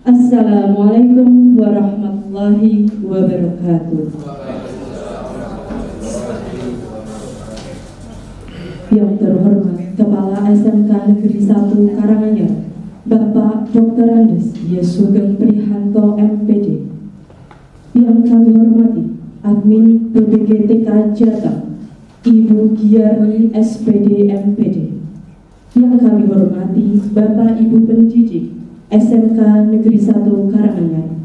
Assalamualaikum warahmatullahi wabarakatuh. Yang terhormat Kepala SMK Negeri 1 Karanganyar, Bapak Dr. Andes Y. Sugeng Prihanto MPD. Yang kami hormati Admin BPGTK Jateng, Ibu Giarni SPD MPD. Yang kami hormati Bapak Ibu pendidik SMK Negeri 1 Karanganyar.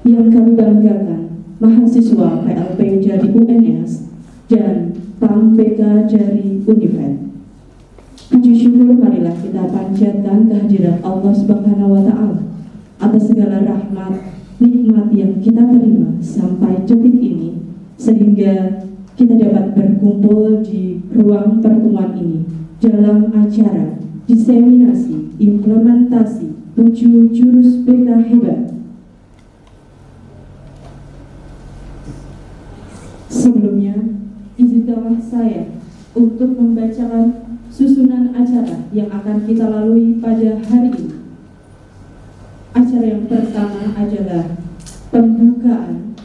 Yang kami banggakan mahasiswa PLP dari UNS dan PAM PK dari Univen. Puji syukur marilah kita panjatkan kehadiran Allah Subhanahu wa Ta'ala atas segala rahmat nikmat yang kita terima sampai detik ini, sehingga kita dapat berkumpul di ruang pertemuan ini dalam acara diseminasi implementasi 7 jurus BK hebat. Sebelumnya, izinkanlah saya untuk membacakan susunan acara yang akan kita lalui pada hari ini. Acara yang pertama adalah pembukaan.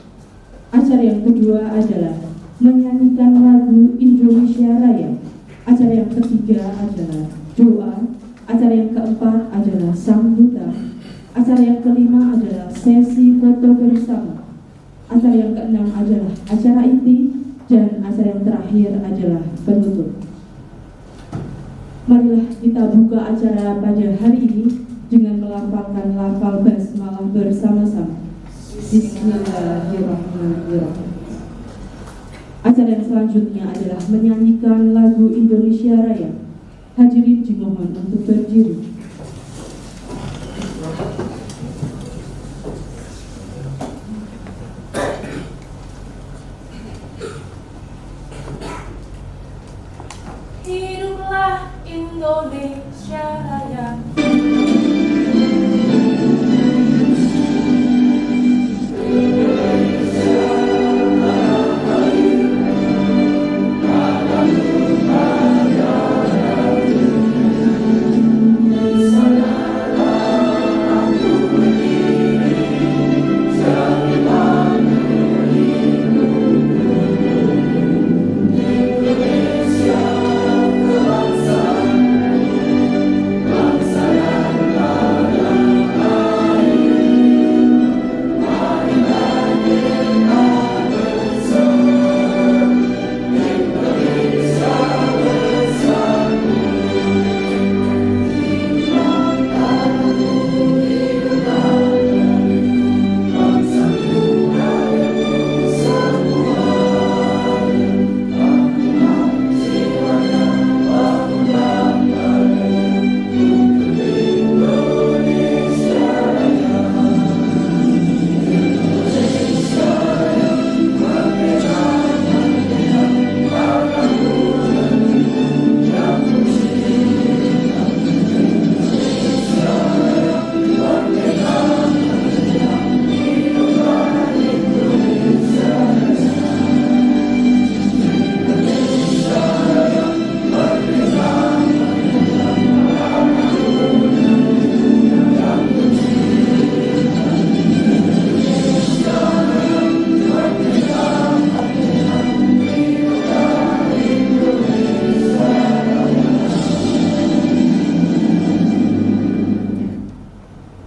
Acara yang kedua adalah menyanyikan lagu Indonesia Raya. Acara yang ketiga adalah doa. Acara yang keempat adalah sambutan. Acara yang kelima adalah sesi foto bersama. Acara yang keenam adalah acara inti, dan acara yang terakhir adalah penutup. Marilah kita buka acara pada hari ini dengan melafalkan lafal basmalah bersama-sama. Bismillahirrahmanirrahim. Acara yang selanjutnya adalah menyanyikan lagu Indonesia Raya. Hadirin dimohon untuk berdiri. Hiduplah Indonesia Raya.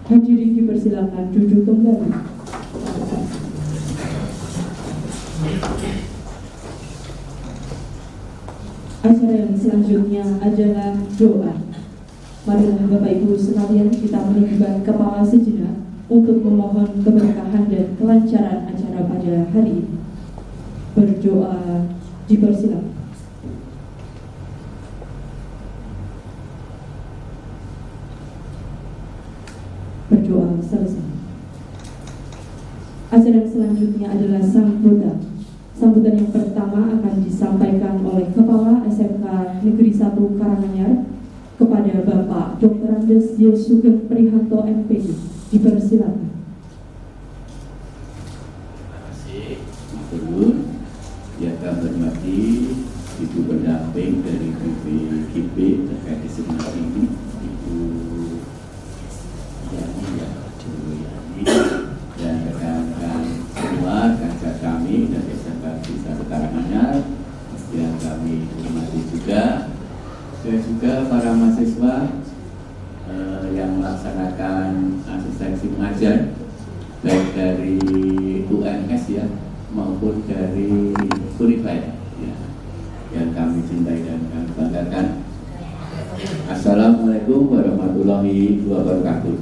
Hadirin dipersilakan duduk kembali. Acara yang selanjutnya adalah doa. Marilah Bapak Ibu sekalian kita menundukkan kepala sejenak untuk memohon keberkahan dan kelancaran acara pada hari ini. Berdoa dipersilakan. Berdoa selesai. Acara yang selanjutnya adalah sambutan. Sambutan yang pertama akan disampaikan oleh Kepala SMK Negeri 1 Karanganyar kepada Bapak Dr. Andes Y. Sugeng Prihanto MPD. Dipersilakan. Terima kasih, Mas Guru. Yang kami hormati Ibu pendamping dari BPGP terkait diseminasi ini, Ibu Yani, dan juga para mahasiswa yang melaksanakan asistensi mengajar baik dari UNS ya maupun dari Unified ya, yang kami cintai dan kami banggakan. Assalamualaikum warahmatullahi wabarakatuh.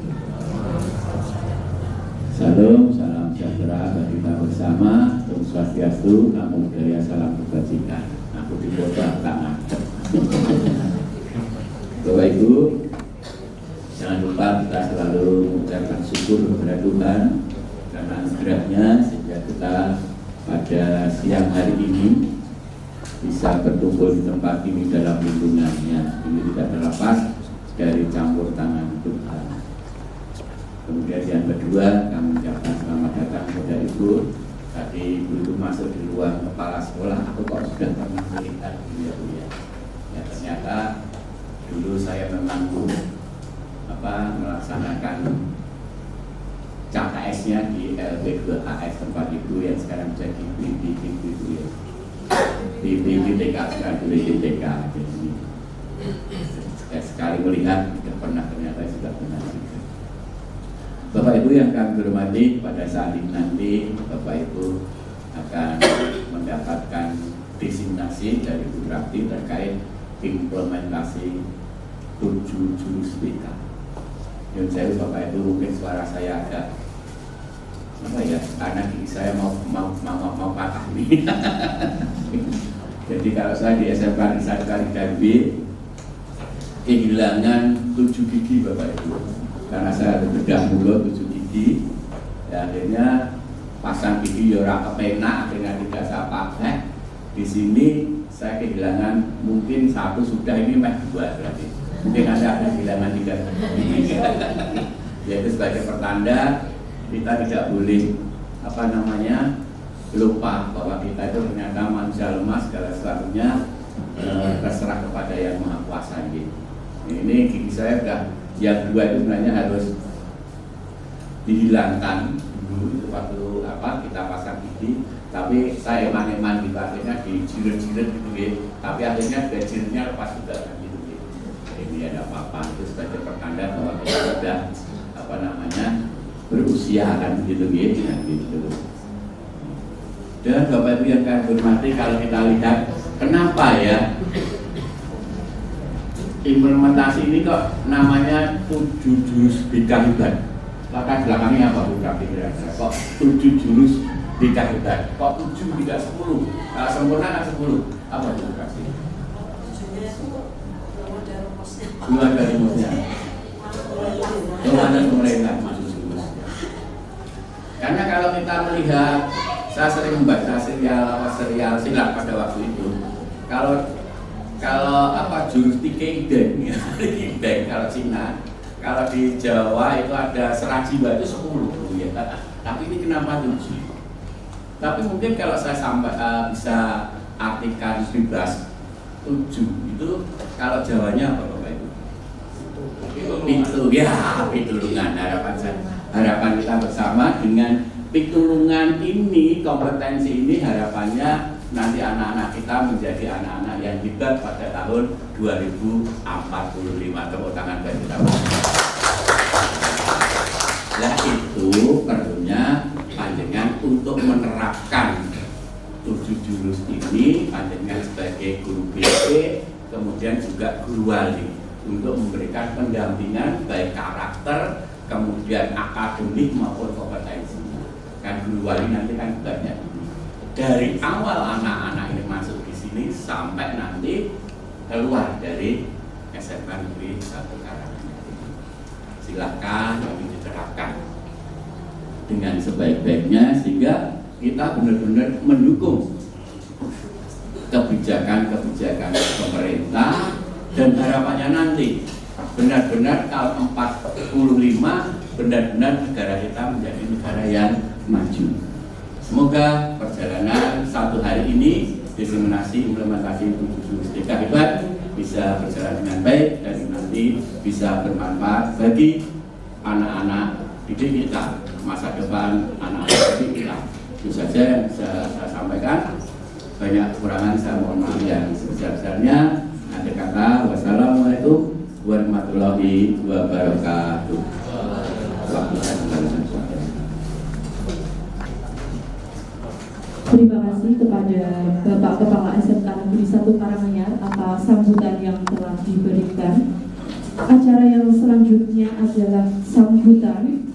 Salam sejahtera bagi kita bersama. Om Swastiastu, Namo Buddhaya, salam kebajikan. Aku di kota tangan. Bapak Ibu, jangan lupa kita selalu mengucapkan syukur kepada Tuhan karena anugerahnya sehingga kita pada siang hari ini bisa berkumpul di tempat ini dalam lindungannya. Ini tidak terlepas dari campur tangan Tuhan. Kemudian yang kedua, kami ucapkan selamat datang kepada Ibu. Tadi Ibu itu masuk di ruang kepala sekolah, aku kok sudah pernah melihat ya Bu ya. Ya ternyata dulu saya memang melaksanakan KKS-nya di LB2AS tempat Ibu yang sekarang jadi BPTK itu ya. BPTK sekarang BPTK. Saya sekali melihat tidak pernah, ternyata sudah pernah juga. Bapak Ibu yang kami hormati, pada saat ini nanti Bapak Ibu akan mendapatkan designasi dari Bu Prakti terkait implementasi 7 jurus BK. Yang saya Bapak Ibu mungkin suara saya agak apa ya, karena gigi saya mau patah nih. Jadi kalau saya di SMK Nissan Kaligawe kehilangan 7 gigi Bapak Ibu, karena saya bedah mulut 7 gigi, ya akhirnya pasang gigi ora kepenak, akhirnya tidak saya pakai. Di sini saya kehilangan mungkin 1 sudah, ini meh 2 berarti. Mungkin ada kehilangan 3 gigi. Yaitu sebagai pertanda kita tidak boleh lupa bahwa kita itu ternyata manusia lemah, segala sesuatunya terserah kepada Yang Maha Kuasa gitu. Ini gigi saya sudah yang 2 itu sebenarnya harus dihilangkan dulu itu waktu kita pasang gigi, tapi saya eman-eman gitu, akhirnya dijiret-jiret gitu ya. Tapi akhirnya jiretnya lepas juga kan gitu. Ini ada apa-apa, itu sebagai pertanda bahwa kita sudah berusia kan gitu gitu. Dan Bapak Ibu yang kami hormati, kalau kita lihat kenapa ya implementasi ini kok namanya 7 jurus BK hebat. Latar belakangnya apa Bu Prakti kira-kira? Kok 7 jurus BK hebat? Kok 7 tidak 10? Kalau sempurna kan 10. Apa Bu Prakti? Keluar dari rumusnya. Keluar pemerintah masuk rumus. Karena kalau kita melihat, saya sering membaca serial silat pada waktu itu. Kalau jurus Tikeidan ya, Tikeidan kalau Cina, kalau di Jawa itu ada Serajiwa itu 10 ya. Tapi ini kenapa 7? Tapi mungkin kalau saya bisa artikan bebas 7 itu kalau Jawanya apa Bapak Ibu? Pitulungan. Harapan kita bersama dengan pitulungan ini, kompetensi ini, harapannya nanti anak-anak kita menjadi anak-anak yang hebat pada tahun 2045. Tepuk tangan bagi kita. Nah itu perlunya panjenengan untuk menerapkan 7 jurus ini, panjenengan sebagai guru BP, kemudian juga guru wali, untuk memberikan pendampingan baik karakter, kemudian akademik maupun kompetensi. Kan guru wali nanti kan banyak. Dari awal anak-anak ini masuk di sini sampai nanti keluar dari SMK Negeri 1 Karanganyar. Silakan kami diterapkan dengan sebaik-baiknya sehingga kita benar-benar mendukung kebijakan-kebijakan pemerintah, dan harapannya nanti benar-benar tahun 45 benar-benar negara kita menjadi negara yang maju. Semoga perjalanan 1 hari ini diseminasi implementasi 7 jurus BK hebat bisa berjalan dengan baik dan nanti bisa bermanfaat bagi anak-anak didik kita, masa depan anak-anak didik kita. Itu saja yang bisa saya sampaikan. Banyak kekurangan saya mohon maaf yang sebesar-besarnya. Akhir kata, wassalamualaikum warahmatullahi wabarakatuh. Terima kasih kepada Bapak Kepala SMK Negeri 1 Karanganyar atas sambutan yang telah diberikan. Acara yang selanjutnya adalah sambutan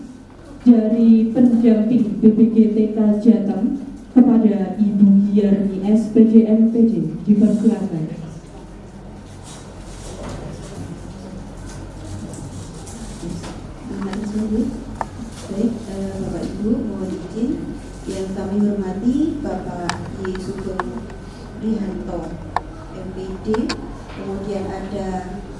dari pendamping BPGTK Jateng kepada Ibu Yarni SPJ MPJ. Dipersilakan. Baik, Bapak Ibu, mohon izin yang kami hormati Bapak Y. Sugeng Prihanto MPD, kemudian ada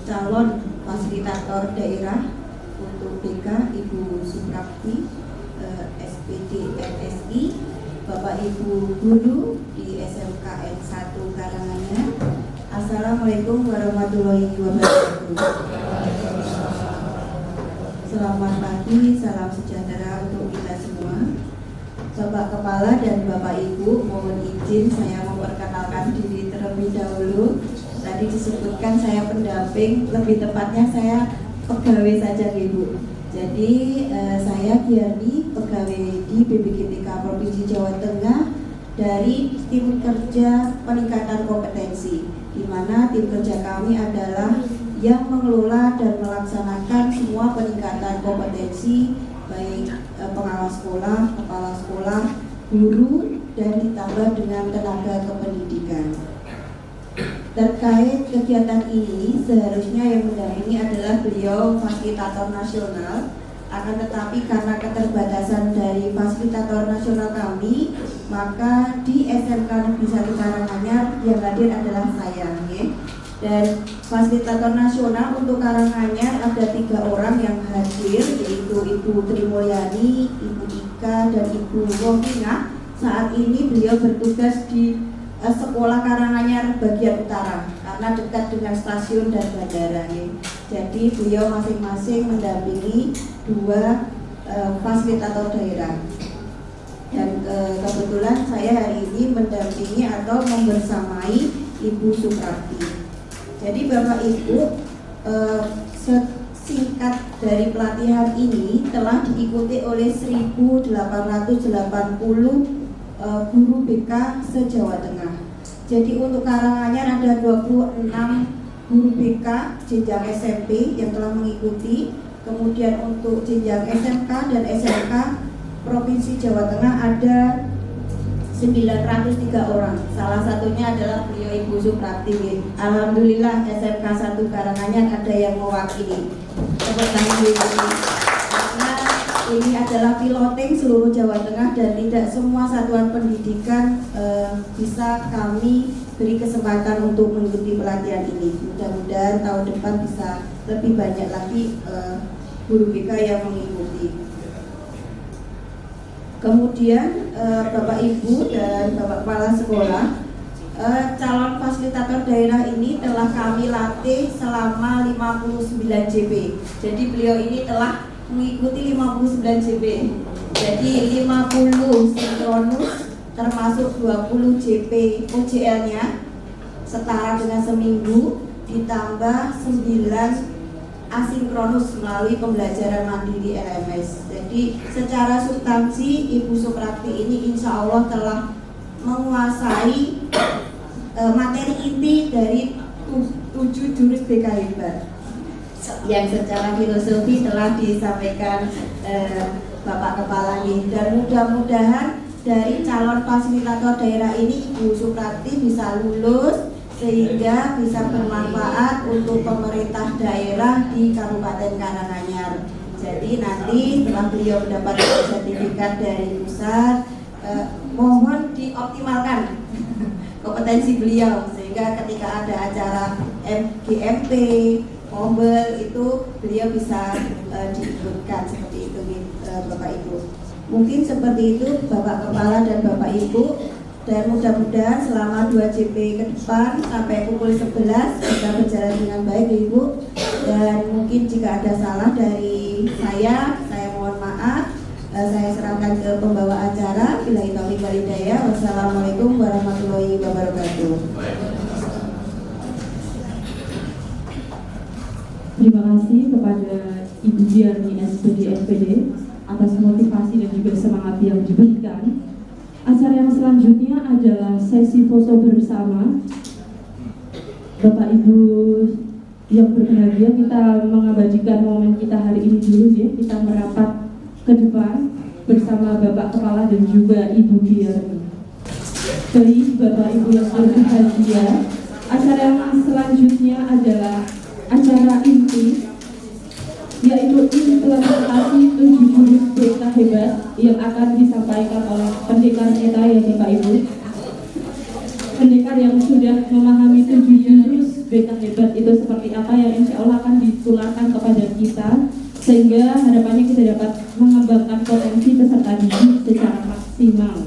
calon fasilitator daerah untuk BK Ibu Suprapti SPD MSI, Bapak Ibu guru di SMKN 1 Karanganyar. Assalamualaikum warahmatullahi wabarakatuh. Selamat pagi, salam sejahtera untuk kita semua. Bapak Kepala dan Bapak Ibu, mohon izin saya memperkenalkan diri terlebih dahulu. Tadi disebutkan saya pendamping, lebih tepatnya saya pegawai saja Ibu. Jadi saya Giarni, pegawai di BPGTK Provinsi Jawa Tengah dari tim kerja peningkatan kompetensi, di mana tim kerja kami adalah yang mengelola dan melaksanakan semua peningkatan kompetensi baik pengawas sekolah, kepala sekolah, guru, dan ditambah dengan tenaga kependidikan. Terkait kegiatan ini, seharusnya yang mendampingi adalah beliau fasilitator nasional, akan tetapi karena keterbatasan dari fasilitator nasional kami, maka di SMK Negeri 1 Karanganyar yang hadir adalah saya. Dan fasilitator nasional untuk Karanganyar ada 3 orang yang hadir, yaitu Ibu Tri Mulyani, Ibu Ika, dan Ibu Rohina. Saat ini beliau bertugas di sekolah Karanganyar bagian utara karena dekat dengan stasiun dan bandara. Jadi beliau masing-masing mendampingi 2 fasilitator daerah. Dan kebetulan saya hari ini mendampingi atau membersamai Ibu Suprapti. Jadi Bapak Ibu, singkat dari pelatihan ini telah diikuti oleh 1.880 guru BK se-Jawa Tengah. Jadi untuk Karanganyar ada 26 guru BK jenjang SMP yang telah mengikuti. Kemudian untuk jenjang SMK dan SMK Provinsi Jawa Tengah ada 903 orang. Salah satunya adalah beliau Ibu Suprapti. Alhamdulillah SMK 1 Karanganyar ada yang mewakili. Tepuk tangan karena ini adalah piloting seluruh Jawa Tengah dan tidak semua satuan pendidikan bisa kami beri kesempatan untuk mengikuti pelatihan ini. Mudah-mudahan tahun depan bisa lebih banyak lagi guru BK yang mengikuti. Kemudian Bapak Ibu dan Bapak Kepala Sekolah, calon fasilitator daerah ini telah kami latih selama 59 JP. Jadi beliau ini telah mengikuti 59 JP. Jadi 50 sinkronus termasuk 20 JP OJL-nya setara dengan seminggu, ditambah 9 asinkronus melalui pembelajaran mandiri LMS. Jadi secara substansi Ibu Suprapti ini insya Allah telah menguasai materi inti dari 7 jurus BK Hebat yang secara filosofi telah disampaikan Bapak Kepala ini. Dan mudah-mudahan dari calon fasilitator daerah ini Ibu Suprapti bisa lulus sehingga bisa bermanfaat untuk pemerintah daerah di Kabupaten Karanganyar. Jadi nanti setelah beliau mendapatkan sertifikat dari pusat, mohon dioptimalkan kompetensi beliau sehingga ketika ada acara GMP, Mobile itu beliau bisa diikutkan seperti itu, Bapak Ibu. Mungkin seperti itu Bapak Kepala dan Bapak Ibu. Dan mudah-mudahan selama 2 JP ke depan sampai pukul 11 bisa berjalan dengan baik Ibu. Dan mungkin jika ada salah dari saya mohon maaf. Saya serahkan ke pembawa acara. Billahi taufiq wal hidayah. Wassalamualaikum warahmatullahi wabarakatuh. Terima kasih kepada Ibu Diarni SPD atas motivasi dan juga semangat yang diberikan. Acara yang selanjutnya adalah sesi foto bersama. Bapak Ibu yang berbahagia, kita mengabadikan momen kita hari ini dulu ya. Kita merapat ke depan bersama Bapak Kepala dan juga Ibu Diarni. Baik Bapak Ibu yang berbahagia, acara yang selanjutnya adalah acara inti, yaitu implementasi 7 jurus BK hebat yang akan disampaikan oleh pendekar kita ya Bapak Ibu. Pendekar yang sudah memahami 7 jurus BK hebat itu seperti apa yang insya Allah akan ditularkan kepada kita, sehingga harapannya kita dapat mengembangkan potensi peserta didik secara maksimal.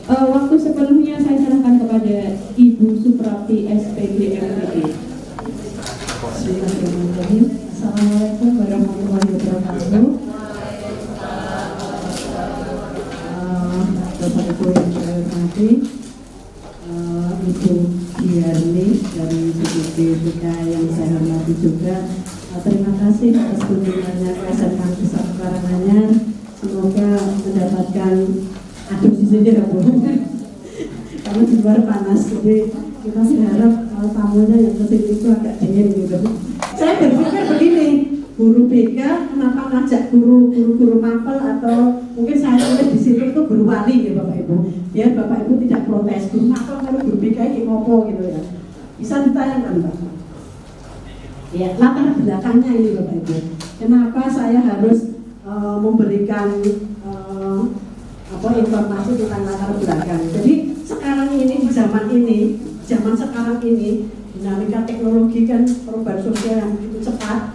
Waktu sepenuhnya saya serahkan kepada Ibu Suprapti SPD MPD. Bismillahirrahmanirrahim. Assalamualaikum warahmatullahi wabarakatuh. Bapak Ibu yang saya hormati, Ibu Diarni dari BPK yang saya hormati juga, terima kasih atas kunjungannya ke SMK Negeri 1 Karanganyar. Semoga mendapatkan aduh di sini ya Bu, karena di luar panas, jadi kita berharap tamunya yang kesini itu agak dingin gitu. Saya berpikir begini, guru BK kenapa ngajak guru mapel, atau mungkin saya tulis di situ tuh guru wali ya Bapak Ibu, biar Bapak Ibu tidak protes guru mapel kalau guru BK ini ngopo gitu ya. Bisa ditayangkan Pak? Ya, latar belakangnya ini Bapak Ibu, kenapa saya harus memberikan informasi tentang latar belakang. Jadi sekarang ini, di zaman sekarang ini, dinamika teknologi kan, perubahan sosial yang begitu cepat,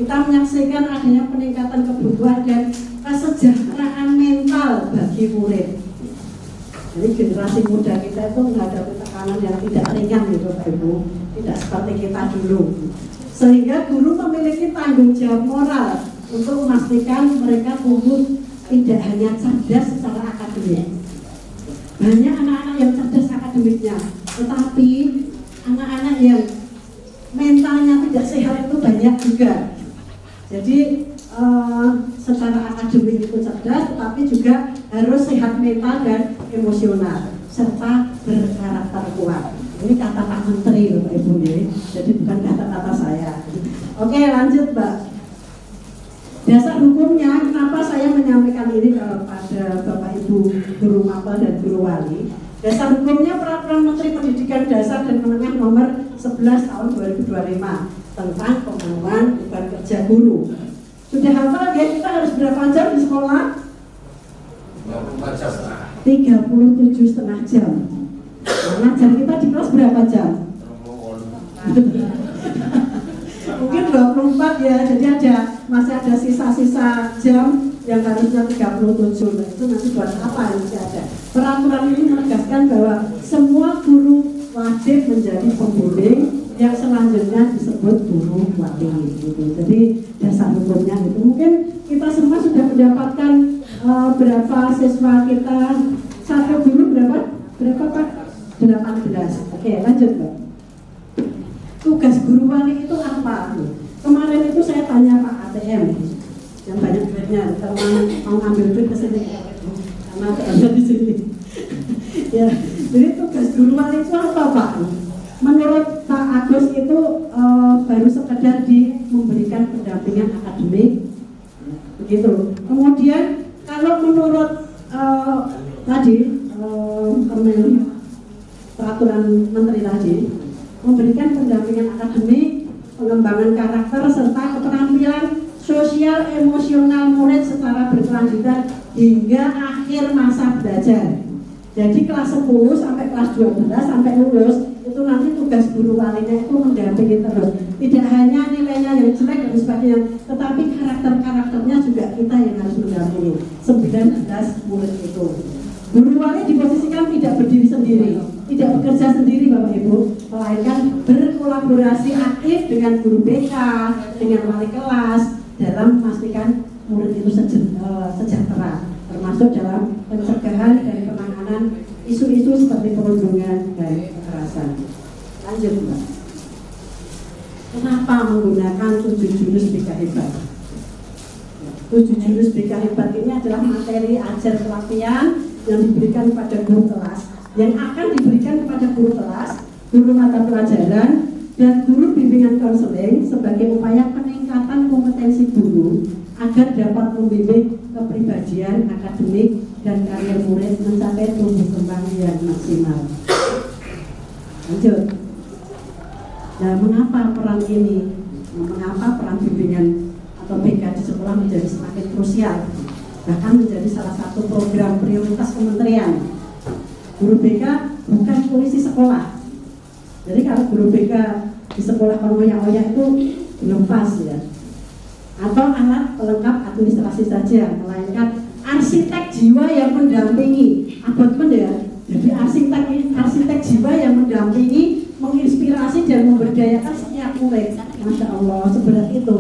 kita menyaksikan adanya peningkatan kebutuhan dan kesejahteraan mental bagi murid. Jadi generasi muda kita itu menghadapi tekanan yang tidak ringan gitu Pak Ibu, tidak seperti kita dulu. Sehingga guru memiliki tanggung jawab moral untuk memastikan mereka tumbuh tidak hanya cerdas secara akademik. Banyak anak-anak yang cerdas akademiknya, tetapi anak-anak yang mentalnya tidak sehat itu banyak juga. Jadi secara akademik itu cerdas, tetapi juga harus sehat mental dan emosional, serta berkarakter kuat. Ini kata Pak Menteri Bapak Ibu ya, jadi bukan kata-kata saya. Oke, lanjut Mbak. Dasar hukumnya, kenapa saya menyampaikan ini kepada Bapak Ibu guru mapel dan guru wali? Dasar hukumnya Peraturan Menteri Pendidikan Dasar dan Menengah Nomor 11 Tahun 2025 tentang pembunuhan beban kerja guru. Sudah hafal ya, kita harus berapa jam di sekolah? 37,5 jam. Ngajar kita di kelas berapa jam? Mungkin 24 ya, jadi masih ada sisa-sisa jam yang harusnya 37. Nah, itu nanti buat apa yang masih ada. Peraturan ini menegaskan bahwa semua guru wajib menjadi pembimbing yang selanjutnya disebut guru wali gitu. Jadi dasar hukumnya itu. Mungkin kita semua sudah mendapatkan berapa siswa kita, satu guru berapa Pak? 18. Oke, lanjut Pak. Tugas guru wali itu apa? Kemarin itu saya tanya Pak ATM yang banyak duitnya, teman mau ngambil duit ke sini karena ada di sini. Ya, jadi tugas guru wali itu apa Pak? Menurut Pak Agus itu baru sekedar memberikan pendampingan akademik, begitu. Kemudian kalau menurut tadi peraturan menteri tadi, memberikan pendampingan akademik, pengembangan karakter, serta keterampilan sosial emosional murid secara berkelanjutan hingga akhir masa belajar. Jadi kelas 10 sampai kelas 12 sampai lulus, itu nanti tugas guru walinya itu mendampingi terus. Tidak hanya nilainya yang jelek dan sebagainya, tetapi karakter-karakternya juga kita yang harus mendampingi. 19 murid itu. Guru wali diposisikan tidak berdiri sendiri, tidak bekerja sendiri Bapak Ibu, melainkan berkolaborasi aktif dengan guru BK, dengan wali kelas dalam memastikan murid itu sejahtera, termasuk dalam pencegahan dan penanganan isu-isu seperti perundungan dan kekerasan. Lanjut Mbak. Kenapa menggunakan 7 7 jurus BK Hebat ini adalah materi ajar pelatihan yang diberikan kepada guru kelas, yang akan diberikan kepada guru kelas, guru mata pelajaran, dan guru bimbingan konseling sebagai upaya peningkatan kompetensi guru agar dapat membimbing kepribadian, akademik, dan karir murid mencapai tumbuh kembang yang maksimal. Lanjut. Nah, mengapa peran ini? Mengapa peran bimbingan atau BK di sekolah menjadi semakin krusial? Bahkan menjadi salah satu program prioritas kementerian. Guru BK bukan polisi sekolah. Jadi kalau guru BK di sekolah oyak-oyak itu belum pas ya. Atau alat pelengkap administrasi saja, melainkan arsitek jiwa yang mendampingi. Abotmen ya. Jadi arsitek jiwa yang mendampingi, menginspirasi dan memberdayakan setiap murid. Masya Allah, seberat itu.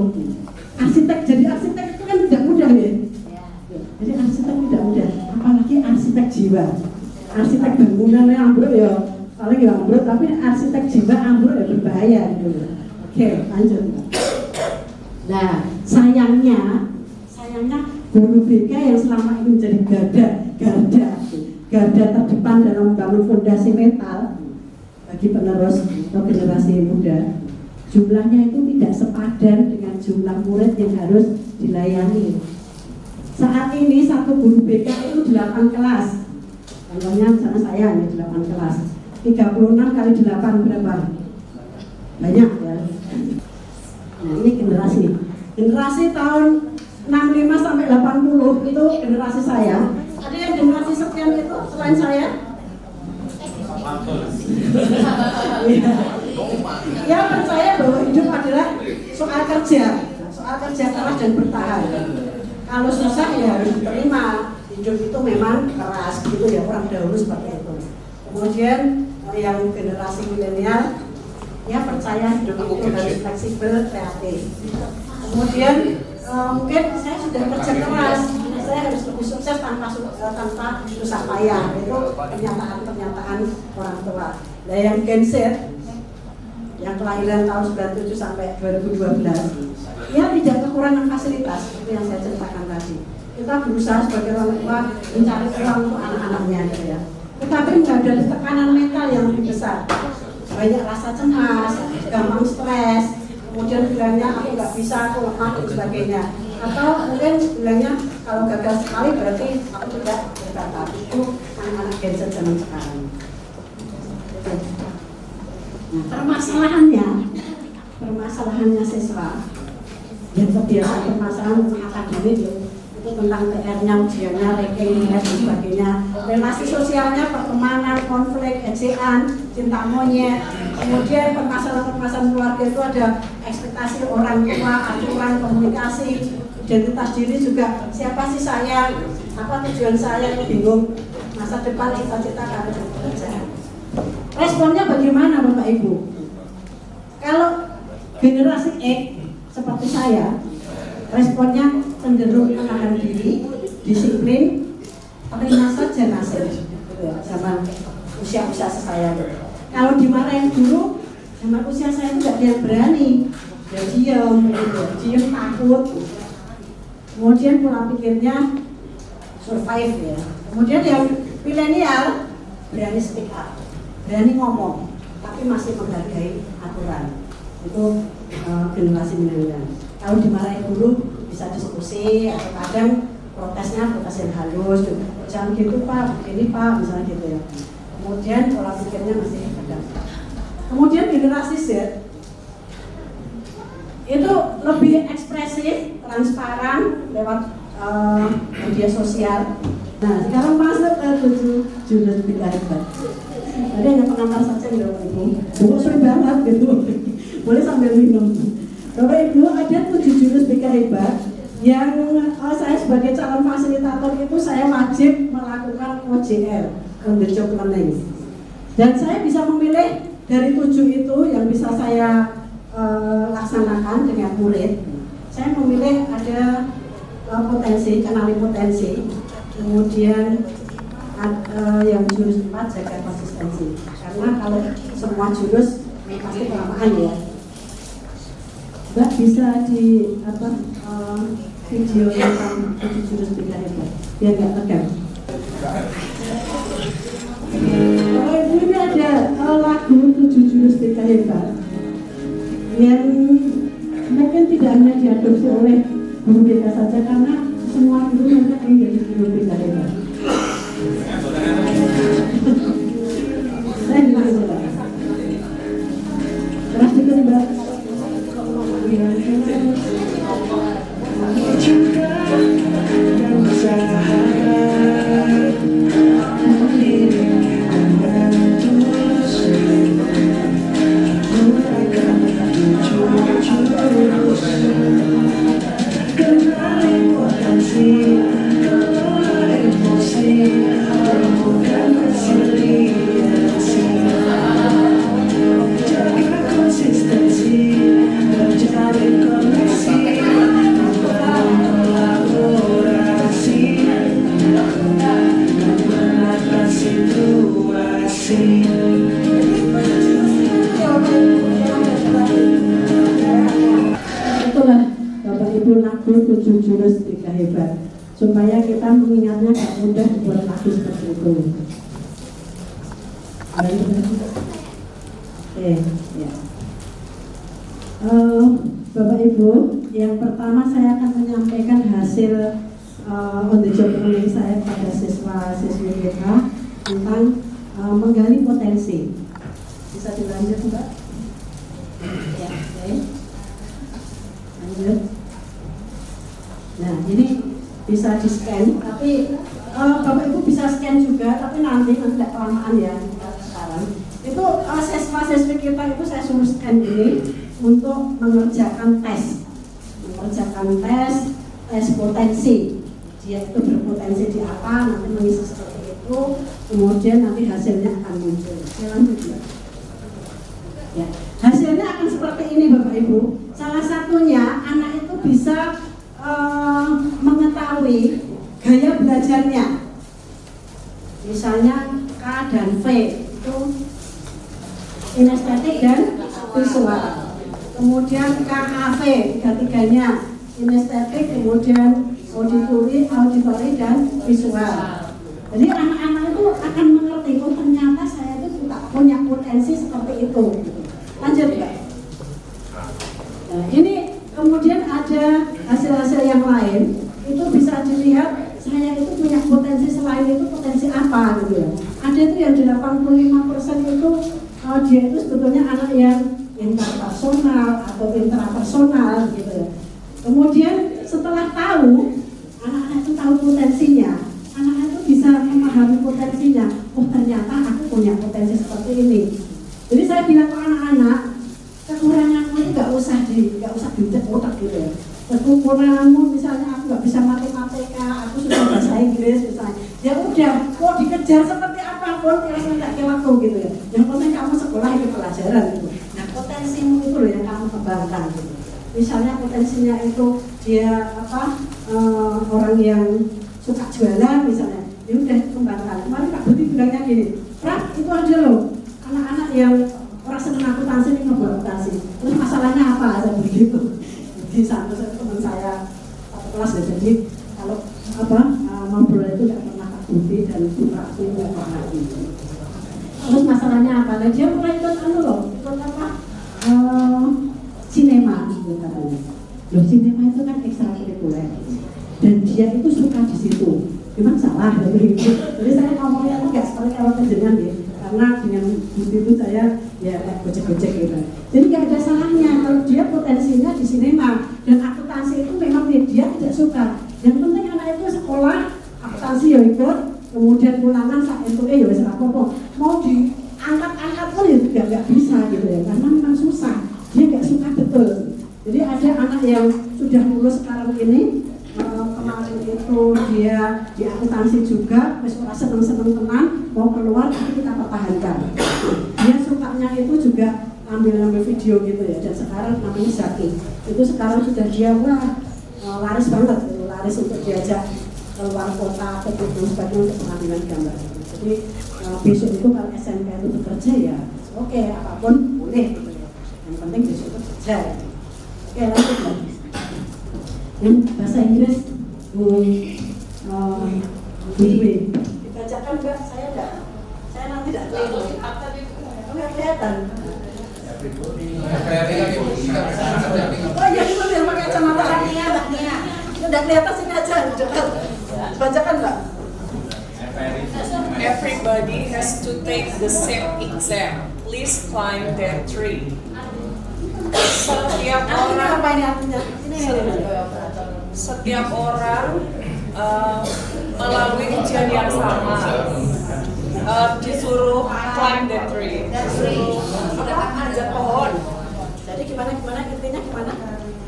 Jadi arsitek itu kan tidak mudah ya. Jadi arsitek tidak mudah, apalagi arsitek jiwa. Arsitek bangunannya ambruk ya, paling ya ambruk, tapi arsitek jiwa ambruk ya berbahaya gitu. Oke, lanjut. Nah, sayangnya guru BK yang selama ini menjadi garda terdepan dalam membangun fondasi mental bagi penerus atau generasi muda, jumlahnya itu tidak sepadan dengan jumlah murid yang harus dilayani. Saat ini satu guru BK itu 8 kelas. Contohnya misalnya saya ini 8 kelas. 36 kali 8 berapa? Banyak ya. Nah, ini generasi tahun 65 sampai 80 itu generasi saya. Ada yang generasi sekian itu selain saya? Ya, percaya bahwa hidup adalah soal kerja keras dan bertahan. Kalau susah ya harus diterima. Hidup itu memang keras gitu ya, orang dahulu seperti itu. Kemudian yang generasi milenial ya percaya hidup itu harus fleksibel, kreatif. Kemudian mungkin saya sudah kerja keras, saya harus lebih sukses tanpa susah payah. Itu pernyataan orang tua. Nah, yang Gen Z yang kelahiran tahun 97 sampai 2012, ya tidak kekurangan fasilitas seperti yang saya ceritakan tadi. Kita berusaha sebagai orang tua mencari uang untuk anak-anaknya gitu ya. Tetapi menghadapi tekanan mental yang lebih besar, banyak rasa cemas, gampang stres, kemudian bilangnya aku nggak bisa, aku lemah dan sebagainya. Atau mungkin bilangnya kalau gagal sekali berarti aku tidak berbakat. Itu anak-anak Gen Z zaman sekarang. Nah, permasalahannya siswa yang kebiasaan permasalahan akademik itu tentang PR-nya, ujiannya, ranking, dan sebagainya. Relasi sosialnya, pertemanan, konflik, ejaan, cinta monyet. Kemudian permasalahan keluarga itu ada ekspektasi orang tua, aturan komunikasi, identitas diri juga. Siapa sih saya? Apa tujuan saya? Bingung. Masa depan, cita-cita, karir dan pekerjaan. Responnya bagaimana Bapak Ibu? Kalau generasi X seperti saya, responnya cenderung menahan diri, disiplin, terima saja nasib. Zaman usia saya. Kalau dimarahin dulu, zaman usia saya itu tidak ada yang berani, ya diam, takut. Kemudian pola pikirnya survive ya. Kemudian yang milenial berani speak up, berani ngomong, tapi masih menghargai aturan. Itu generasi milenial. Kalau dimarahin dulu bisa diskusi atau kadang protes yang halus, jangan gitu Pak, begini Pak, misalnya gitu ya. Kemudian pola pikirnya masih ada. Kemudian generasi Z itu lebih ekspresif, transparan lewat media sosial. Nah, sekarang masuk ke 7 jurus BK Hebat. Tadi hanya pengantar saja ya Bapak Ibu. Buku sering banget gitu. Boleh sambil minum. Bapak Ibu, ada 7 jurus BK Hebat yang saya sebagai calon fasilitator itu saya wajib melakukan OJL, on the job learning. Dan saya bisa memilih dari 7 itu yang bisa saya laksanakan dengan murid. Saya memilih ada kenali potensi, kemudian yang jurus 4 jaga konsistensi. Karena kalau semua jurus pasti kelamaan ya. Mbak bisa di video tentang 7 jurus BK hebat biar nggak tegang. Bapak Ibu, ini ada lagu 7 jurus BK hebat yang mungkin tidak hanya diadopsi oleh guru BK saja, karena semua guru nanti akan menjadi guru BK hebat. Saya juga coba. Keras dikit Mbak. Itulah Bapak Ibu lagu 7 jurus BK hebat, supaya kita mengingatnya gak mudah buat lagu seperti itu. Ya. Bapak Ibu, yang pertama saya akan menyampaikan hasil on the job learning saya pada siswa-siswi kita tentang menggali potensi. Bisa dilanjut Mbak? Ya, oke. Lanjut. Nah, ini bisa di scan, tapi Bapak Ibu bisa scan juga, tapi nanti tidak kelamaan ya sekarang. Itu siswa-siswi kita itu saya suruh scan ini untuk mengerjakan tes potensi. Dia itu berpotensi di apa, nanti mengisi seperti itu, kemudian nanti hasilnya akan muncul. Ya, hasilnya akan seperti ini Bapak Ibu. Salah satunya anak itu bisa mengetahui gaya belajarnya. Misalnya K dan V itu kinestetik dan visual. Kemudian KAV, tiga-tiganya kinestetik, kemudian auditori dan visual. Jadi anak-anak itu akan mengerti, oh ternyata saya itu punya potensi seperti itu. Lanjut ya. Nah, ini kemudian ada hasil-hasil yang lain, itu bisa dilihat saya itu punya potensi selain itu potensi apa gitu ya. Ada itu yang 85% itu dia itu sebetulnya anak yang interpersonal atau intrapersonal gitu ya. Kemudian setelah tahu, anak-anak itu tahu potensinya, anak-anak itu bisa memahami potensinya. Oh ternyata aku punya potensi seperti ini. Jadi saya bilang ke anak-anak, kekuranganmu itu nggak usah diutak otak gitu ya. Kekuranganmu misalnya aku nggak bisa matematika, aku sudah bahasa Inggris misalnya. Ya udah, kok dikejar seperti apapun, rasanya nggak kelaku gitu ya. Yang penting kamu sekolah itu pelajaran gitu. Nah potensimu itu loh yang kamu kembangkan gitu. Misalnya potensinya itu dia orang yang suka jualan misalnya, ya udah kembangkan. Kemarin Kak Buti bilangnya gini, Prap itu ada loh anak-anak yang orang senang akuntansi ini ngebuat akuntansi. Terus masalahnya apa? Ada begitu. Jadi satu teman saya satu kelas ya. Jadi kalau ngobrol itu nggak pernah Kak Buti dan Prap itu nggak pernah gitu. Terus masalahnya apa? Nah, dia mulai ikut sinema gitu katanya. Loh sinema itu kan ekstrakurikuler dan dia itu suka di situ. Memang salah dari itu. Jadi saya ngomongnya itu nggak seperti kalau terjengan ya, karena dengan bukti itu saya ya gojek-gojek gitu. Jadi nggak ada salahnya kalau dia potensinya di sinema dan akuntansi itu memang dia tidak suka. Yang penting anak itu sekolah akuntansi ya ikut, kemudian ulangan saat itu ya wes apa-apa mau diangkat-angkat pun ya juga nggak bisa gitu ya, karena memang susah. Dia nggak suka betul. Jadi ada anak yang sudah lulus sekarang ini, kemarin itu dia di akuntansi juga, ora seneng-seneng tenan, mau keluar tapi kita pertahankan. Dia sukanya itu juga ambil video gitu ya, dan sekarang namanya Zaki. Itu sekarang sudah dia laris banget, gitu. Laris untuk diajak keluar kota atau itu sebagai untuk pengambilan gambar. Jadi besok itu kalau SMK itu bekerja ya, oke apapun boleh. Gitu. Yang penting besok itu kerja. Oke, lanjut lagi. Yang bahasa Inggris Bu Dwi. Dibacakan Mbak, saya nanti tidak kelihatan. Oh iya, itu yang pakai kacamata Nia, Mbak Nia. Udah kelihatan sini aja, dekat. Bacakan Mbak. Everybody has to take the same exam. Please climb that tree. Setiap orang Apa ini artinya? setiap orang melalui ujian yang sama. Disuruh climb that tree. Disuruh manjat pohon. Jadi gimana intinya gimana?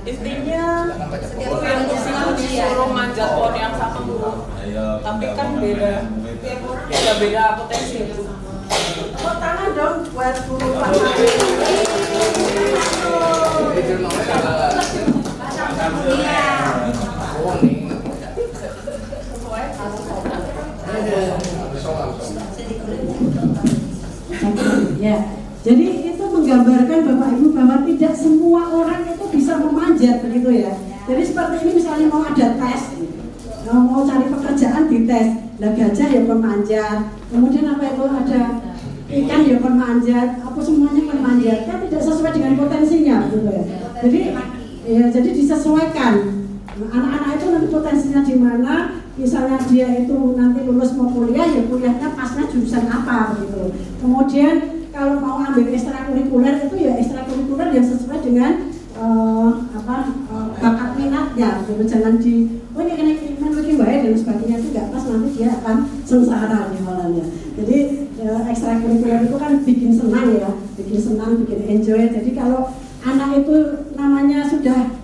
Intinya guru yang disuruh manjat pohon yang sama guru. Tapi kan beda potensi itu. Oh, tangan dong buat guru Pak. Ya, jadi itu menggambarkan Bapak Ibu bahwa tidak semua orang itu bisa memanjat begitu ya. Jadi seperti ini misalnya mau ada tes, mau cari pekerjaan di tes, lah gajah ya pemanjat, kemudian apa itu ada ikan ya pemanjat, apa semuanya pemanjat, kan tidak sesuai dengan potensinya gitu ya. Jadi disesuaikan. Anak-anak itu nanti potensinya di mana, misalnya dia itu nanti lulus mau kuliah, ya kuliahnya pasnya jurusan apa gitu. Kemudian kalau mau ambil ekstrakurikuler itu ya ekstrakurikuler yang sesuai dengan bakat minatnya gitu. Jangan ini kena memiliki baik dan sebagainya, itu nggak pas, nanti dia akan sengsara malamnya. Jadi ekstrakurikuler itu kan bikin senang ya, bikin enjoy. Jadi kalau anak itu namanya sudah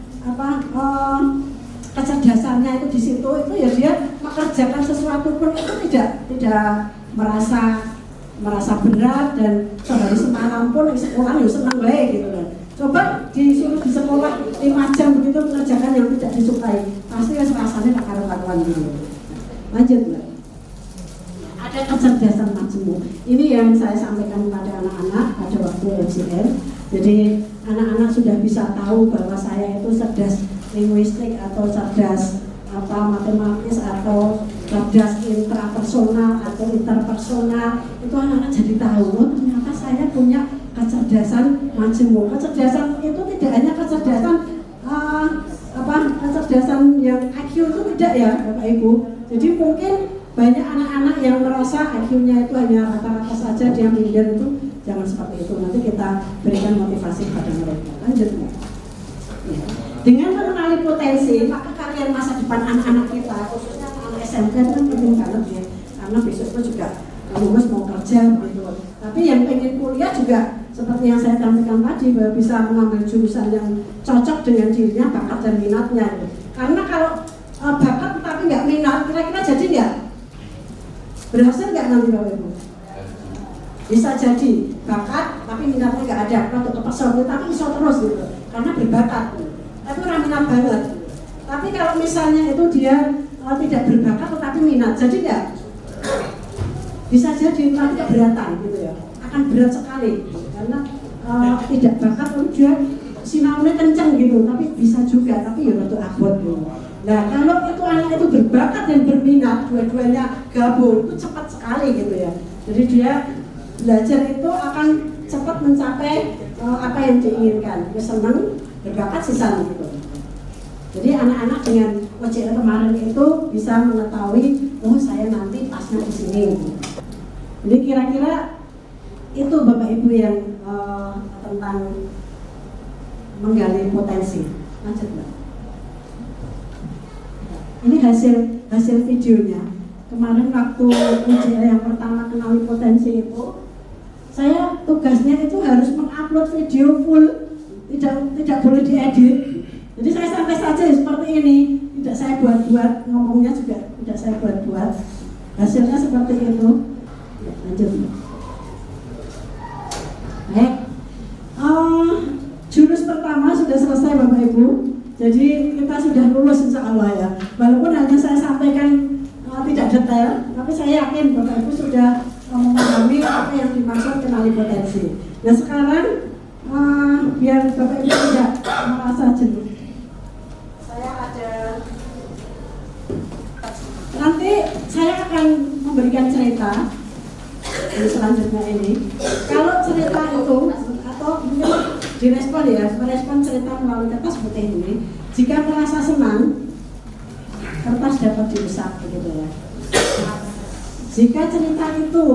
kecerdasannya itu di situ, itu ya dia mengerjakan sesuatu pun itu tidak merasa berat, dan sehari semalam pun di sekolah ya senang baik gitu kan. Coba disuruh di sekolah 5 jam begitu mengerjakan yang tidak disukai, pasti ya rasanya tak karuan gitu. Lanjut Mbak. Ada kecerdasan majemuk. Ini yang saya sampaikan kepada anak-anak pada waktu LCR. Jadi anak-anak sudah bisa tahu bahwa saya itu cerdas linguistik atau cerdas matematis atau cerdas intrapersonal atau interpersonal, itu anak-anak jadi tahu, oh ternyata saya punya kecerdasan majemuk. Kecerdasan itu tidak hanya kecerdasan kecerdasan yang IQ itu tidak ya Bapak Ibu. Jadi mungkin banyak anak-anak yang merasa IQ-nya itu hanya rata-rata saja, dia minder, itu jangan seperti itu. Nanti kita berikan motivasi pada mereka. Lanjut ya. Dengan mengenali potensi, maka kalian masa depan anak-anak kita, khususnya anak SMK itu kan penting banget ya, karena besok itu juga lulus mau kerja gitu. Tapi yang pengen kuliah juga seperti yang saya sampaikan tadi, bahwa bisa mengambil jurusan yang cocok dengan dirinya, bakat dan minatnya. Karena kalau bakat tapi nggak minat, kira-kira jadi nggak? Berhasil nggak nanti Bapak Ibu? Bisa jadi bakat tapi minatnya nggak ada, untuk kepesona tapi iso terus gitu, karena berbakat. Tapi orang minat banget. Tapi kalau misalnya itu dia tidak berbakat tetapi minat, jadi nggak? Bisa jadi nanti keberatan gitu ya, akan berat sekali karena tidak bakat, dia sinaunya kenceng gitu, tapi bisa juga, tapi ya untuk abot gitu. Nah kalau itu anak itu berbakat dan berminat, dua-duanya gabung, itu cepat sekali gitu ya. Jadi dia belajar itu akan cepat mencapai apa yang diinginkan. Dia senang, berbakat sisa gitu. Jadi anak-anak dengan OJL kemarin itu bisa mengetahui, oh saya nanti pasnya di sini. Jadi kira-kira itu Bapak Ibu yang tentang menggali potensi. Lanjut Mbak. Ini hasil videonya. Kemarin waktu OJL yang pertama kenali potensi itu, saya tugasnya itu harus mengupload video full, tidak boleh diedit. Jadi saya santai saja seperti ini, tidak saya buat-buat, ngomongnya juga tidak saya buat-buat. Hasilnya seperti itu. Ya, lanjut. Baik. Jurus pertama sudah selesai Bapak Ibu. Jadi kita sudah lulus insya Allah ya. Walaupun hanya saya sampaikan tidak detail, tapi saya yakin Bapak Ibu sudah memahami apa yang dimaksud kenali potensi. Nah sekarang Biar Bapak Ibu tidak merasa jenuh, saya ada nanti saya akan memberikan cerita di selanjutnya ini. Kalau cerita itu atau mungkin direspon ya, merespon cerita melalui kertas seperti ini. Jika merasa senang, kertas dapat dirusak begitu ya. Jika cerita itu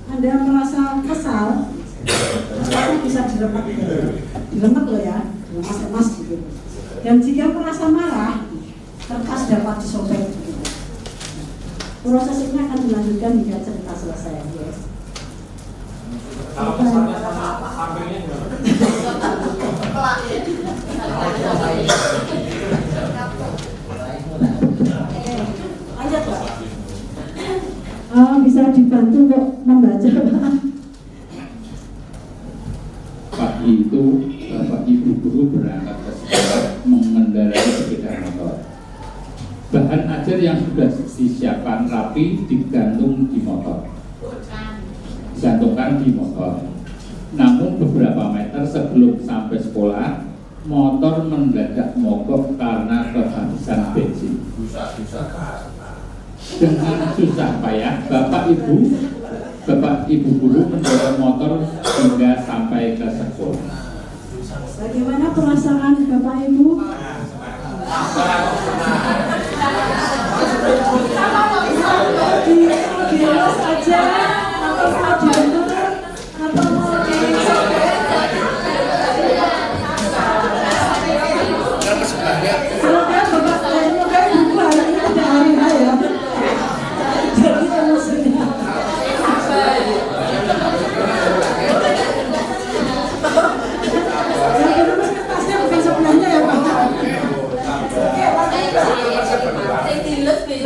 Anda merasa kesal, kertasnya bisa dilemak gitu. Dilemak loh ya, dilemas-lemas gitu. Dan jika merasa marah, kertas dapat disobek gitu. Proses ini akan dilanjutkan hingga cerita selesai. Yes. Kalau misalnya sama sampingnya gimana? Lanjut Pak. Bisa dibantu untuk membaca Pak. Pagi itu Bapak Ibu guru berangkat ke sekolah mengendarai sepeda motor. Bahan ajar yang sudah disiapkan rapi digantungkan di motor. Namun beberapa meter sebelum sampai sekolah, motor mendadak mogok karena kehabisan bensin. Dengan susah payah, Bapak Ibu guru mendorong motor hingga sampai ke sekolah. Bagaimana perasaan Bapak Ibu? Diurus aja atau mau diantar atau mau silakan Bapak, kayak buku hari ini ada hari ya. Jadi emosinya. Yang kedua kertasnya bukan sebelahnya ya Pak.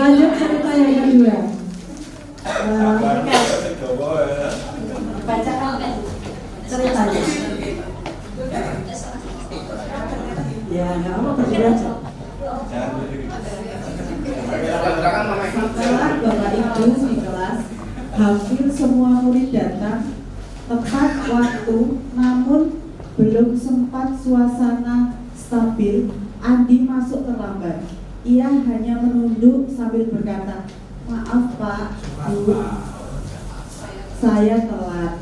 Lanjut cerita yang kedua. Bacakan ceritanya. Ya, nggak apa berdiri aja. Setelah Bapak Ibu di kelas, hampir semua murid datang tepat waktu, namun belum sempat suasana stabil, Andi masuk terlambat. Ia hanya menunduk sambil berkata, "Maaf Pak, Bu, saya telat."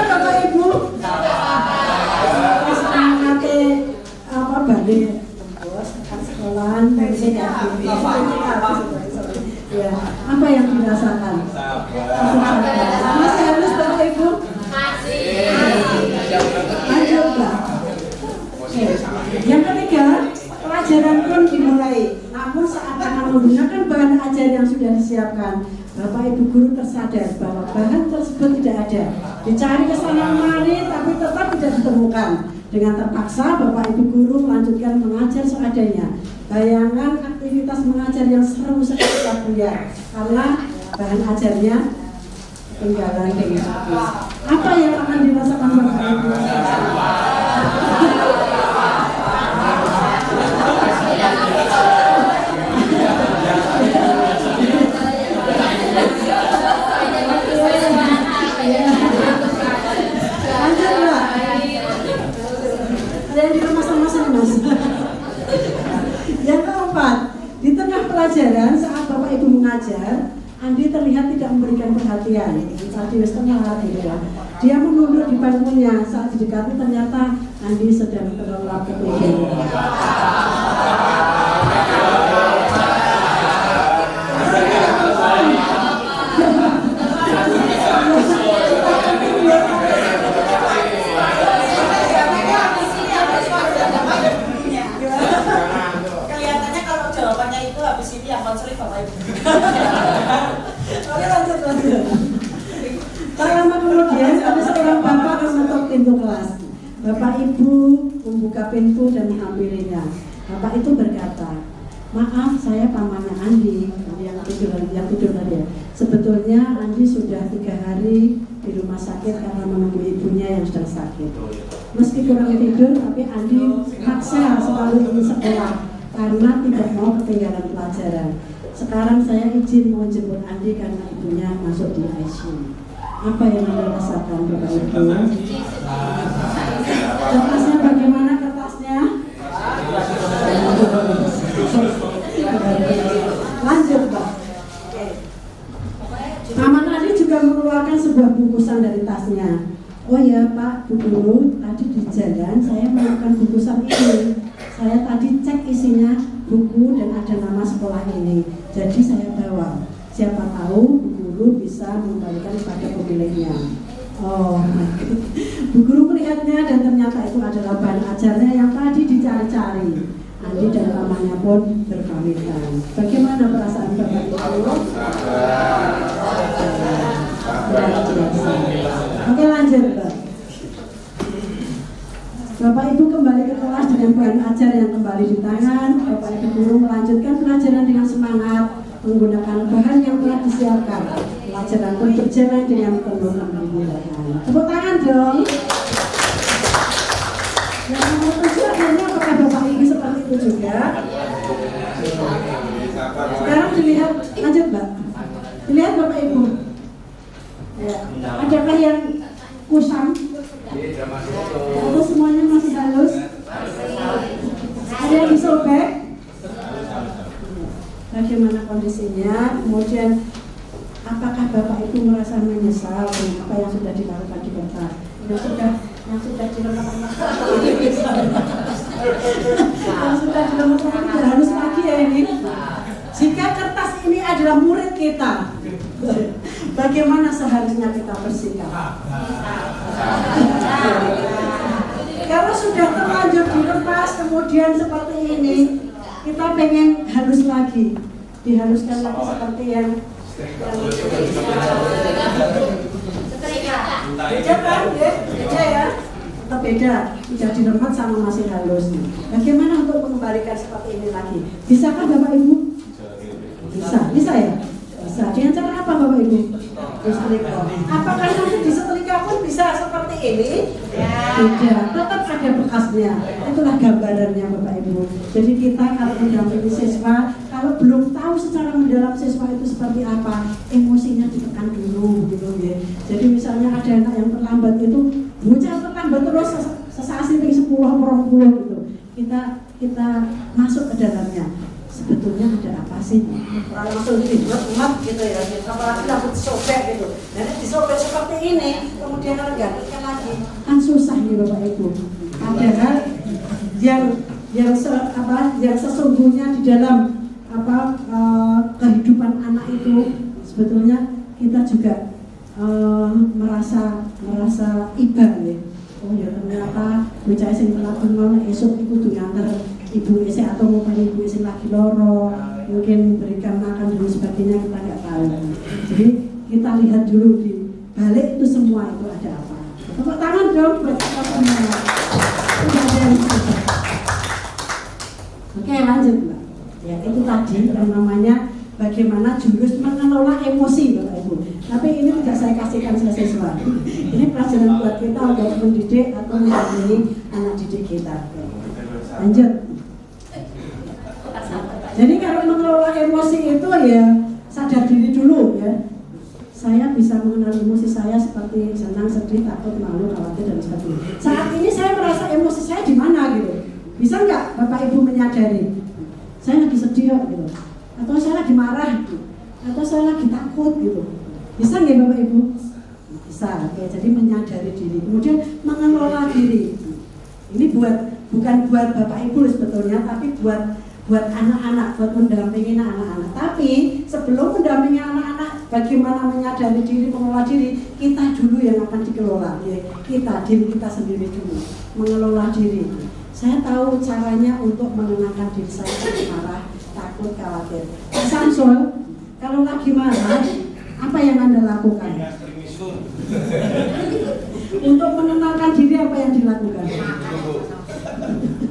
Bapak Ibu, nanti apa balik tembus ke sekolahan bensin ya, ya apa yang dirasakan? Masih halus Bapak Ibu? Lanjut Pak. Yang ketiga, pelajaran pun dimulai. Namun saat akan menggunakan bahan ajar yang sudah disiapkan, Bapak Ibu guru tersadar bahwa bahan tersebut tidak ada. Dicari ke sana kemari tapi tetap tidak ditemukan. Dengan terpaksa Bapak Ibu guru melanjutkan mengajar seadanya. Bayangan aktivitas mengajar yang seru seketika buyar karena bahan ajarnya ketinggalan dengan habis. Apa yang akan dirasakan Bapak Ibu? Yang keempat, di tengah pelajaran saat Bapak Ibu mengajar, Andi terlihat tidak memberikan perhatian. Tadi setengah gitu ya. Dia menunduk di bangkunya. Saat didekati ternyata Andi sedang terlelap kemudian. Kelihatannya kalau jawabannya itu habis ini yang konseling Bapak Ibu. Oke, lanjut. Tak lama kemudian ada seorang bapak mengetuk pintu kelas. Bapak Ibu membuka pintu dan menghampirinya. Bapak itu berkata, "Maaf, saya pamannya Andi yang tidur tadi ya. Sebetulnya Andi sudah 3 hari di rumah sakit karena menunggu ibunya yang sedang sakit. Meski kurang tidur, tapi Andi maksa selalu ingin sekolah karena tidak mau ketinggalan pelajaran. Sekarang saya izin mau jemput Andi karena ibunya masuk di ICU. Apa yang Anda rasakan Bapak Ibu? Kertasnya bagaimana kertasnya? Lanjut Pak. Paman Andi juga mengeluarkan sebuah bungkusan dari tasnya. Oh ya Pak, Bu Guru, tadi di jalan saya menemukan bungkusan ini. Saya tadi cek isinya buku dan ada nama sekolah ini. Jadi saya bawa. Siapa tahu Bu Guru bisa mengembalikan pada pemiliknya. Oh, Bu Guru melihatnya dan ternyata itu adalah bahan ajarnya yang tadi dicari-cari. Andi dan pamannya pun berpamitan. Bagaimana perasaan Bapak Ibu? Oke, lanjut Pak. Bapak Ibu kembali ke kelas dengan bahan ajar yang kembali di tangan. Bapak Ibu guru melanjutkan pelajaran dengan semangat menggunakan bahan yang telah disiapkan. Pelajaran pun berjalan dengan penuh kegembiraan. Tepuk tangan dong. Yang nomor 7 akhirnya apakah Bapak Ibu seperti itu juga? Sekarang dilihat, lanjut Mbak. Dilihat Bapak Ibu. Ya. Adakah yang kusam? Atau semuanya masih halus? Ada yang disobek? Bagaimana kondisinya? Kemudian apakah Bapak Ibu merasa menyesal dengan apa yang sudah dilakukan di Bapak? Yang sudah dilakukan tidak halus lagi ya ini. Jika kertas ini adalah murid kita, bagaimana seharusnya kita bersikap? Kalau sudah terlanjur dilepas kemudian seperti ini, kita pengen halus lagi, dihaluskan lagi seperti yang beda kan? Beda ya? Tetap beda, tidak diremet sama masih halus. Bagaimana untuk mengembalikan seperti ini lagi? Bisakah Bapak Ibu? Bisa ya? Bisa. Dengan cara apa Bapak Ibu? Disetrika. Apakah nanti disetrika pun bisa seperti ini? Tidak, tetap ada bekasnya. Itulah gambarannya Bapak Ibu. Jadi kita kalau mendampingi siswa, kalau belum tahu secara mendalam siswa itu seperti apa, emosinya ditekan dulu gitu ya. Jadi misalnya ada anak yang terlambat itu, bocah terlambat terus sesasi 10 20 gitu. Kita masuk ke dalamnya. Sebetulnya ada apa sih? Orang langsung umat gitu ya, apalagi langsung disobek gitu. Dan disobek seperti ini, kemudian gantikan lagi, kan susah nih Bapak Ibu. Padahal yang sesungguhnya di dalam kehidupan anak itu sebetulnya kita juga merasa iba ya. Oh ya ternyata bocah sing telah bengono esuk iku kudu nganter ibu ese atau mau ibu ese lagi loro, mungkin berikan makan dan sebagainya, kita nggak tahu. Jadi kita lihat dulu di balik itu semua itu ada apa. Tepuk tangan dong buat kita semua. Oke lanjut Mbak. Ya itu tadi yang namanya bagaimana jurus mengelola emosi Bapak Ibu. Tapi ini tidak saya kasihkan ke siswa. Ini pelajaran buat kita untuk mendidik atau mendampingi anak didik kita. Lanjut. Jadi kalau mengelola emosi itu ya sadar diri dulu ya. Saya bisa mengenal emosi saya seperti senang, sedih, takut, malu, khawatir dan sebagainya. Saat ini saya merasa emosi saya di mana gitu. Bisa nggak Bapak Ibu menyadari? Saya lagi sedih gitu. Atau saya lagi marah gitu. Atau saya lagi takut gitu. Bisa nggak Bapak Ibu? Bisa. Oke, jadi menyadari diri. Kemudian mengelola diri. Ini bukan buat Bapak Ibu sebetulnya, tapi buat anak-anak, buat mendampingi anak-anak. Tapi sebelum mendampingi anak-anak, bagaimana menyadari diri, mengelola diri, kita dulu yang akan dikelola. Ya, diri kita sendiri dulu, mengelola diri. Saya tahu caranya untuk menenangkan diri saya dari marah, takut, khawatir. Pak Samsul, kalau lagi marah, apa yang Anda lakukan? Untuk menenangkan diri apa yang dilakukan?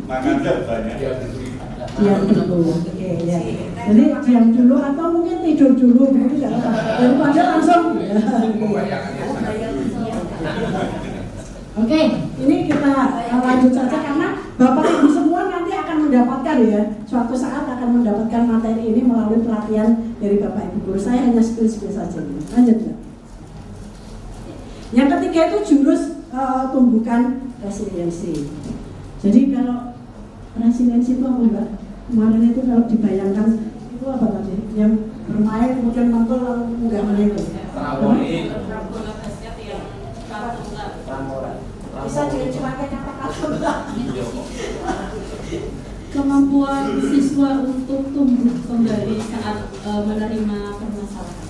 Makan banyak. Diam dulu, oke ya. Jadi diam dulu atau mungkin tidur dulu, begitu ya. Daripada langsung. Oke, ini kita lanjut saja karena Bapak Ibu semua nanti akan mendapatkan pastikan ya, suatu saat akan mendapatkan materi ini melalui pelatihan dari Bapak Ibu guru. Saya hanya spill saja. Lanjut ya. Yang ketiga itu jurus tumbukan resiliensi. Jadi kalau resiliensi itu apa Mbak? Kemarin itu kalau dibayangkan itu apa tadi? Yang bermain kemudian mantul lalu enggak menengok. Bisa diterjemahkan kata-kata. Kemampuan siswa untuk tumbuh kembali saat menerima permasalahan.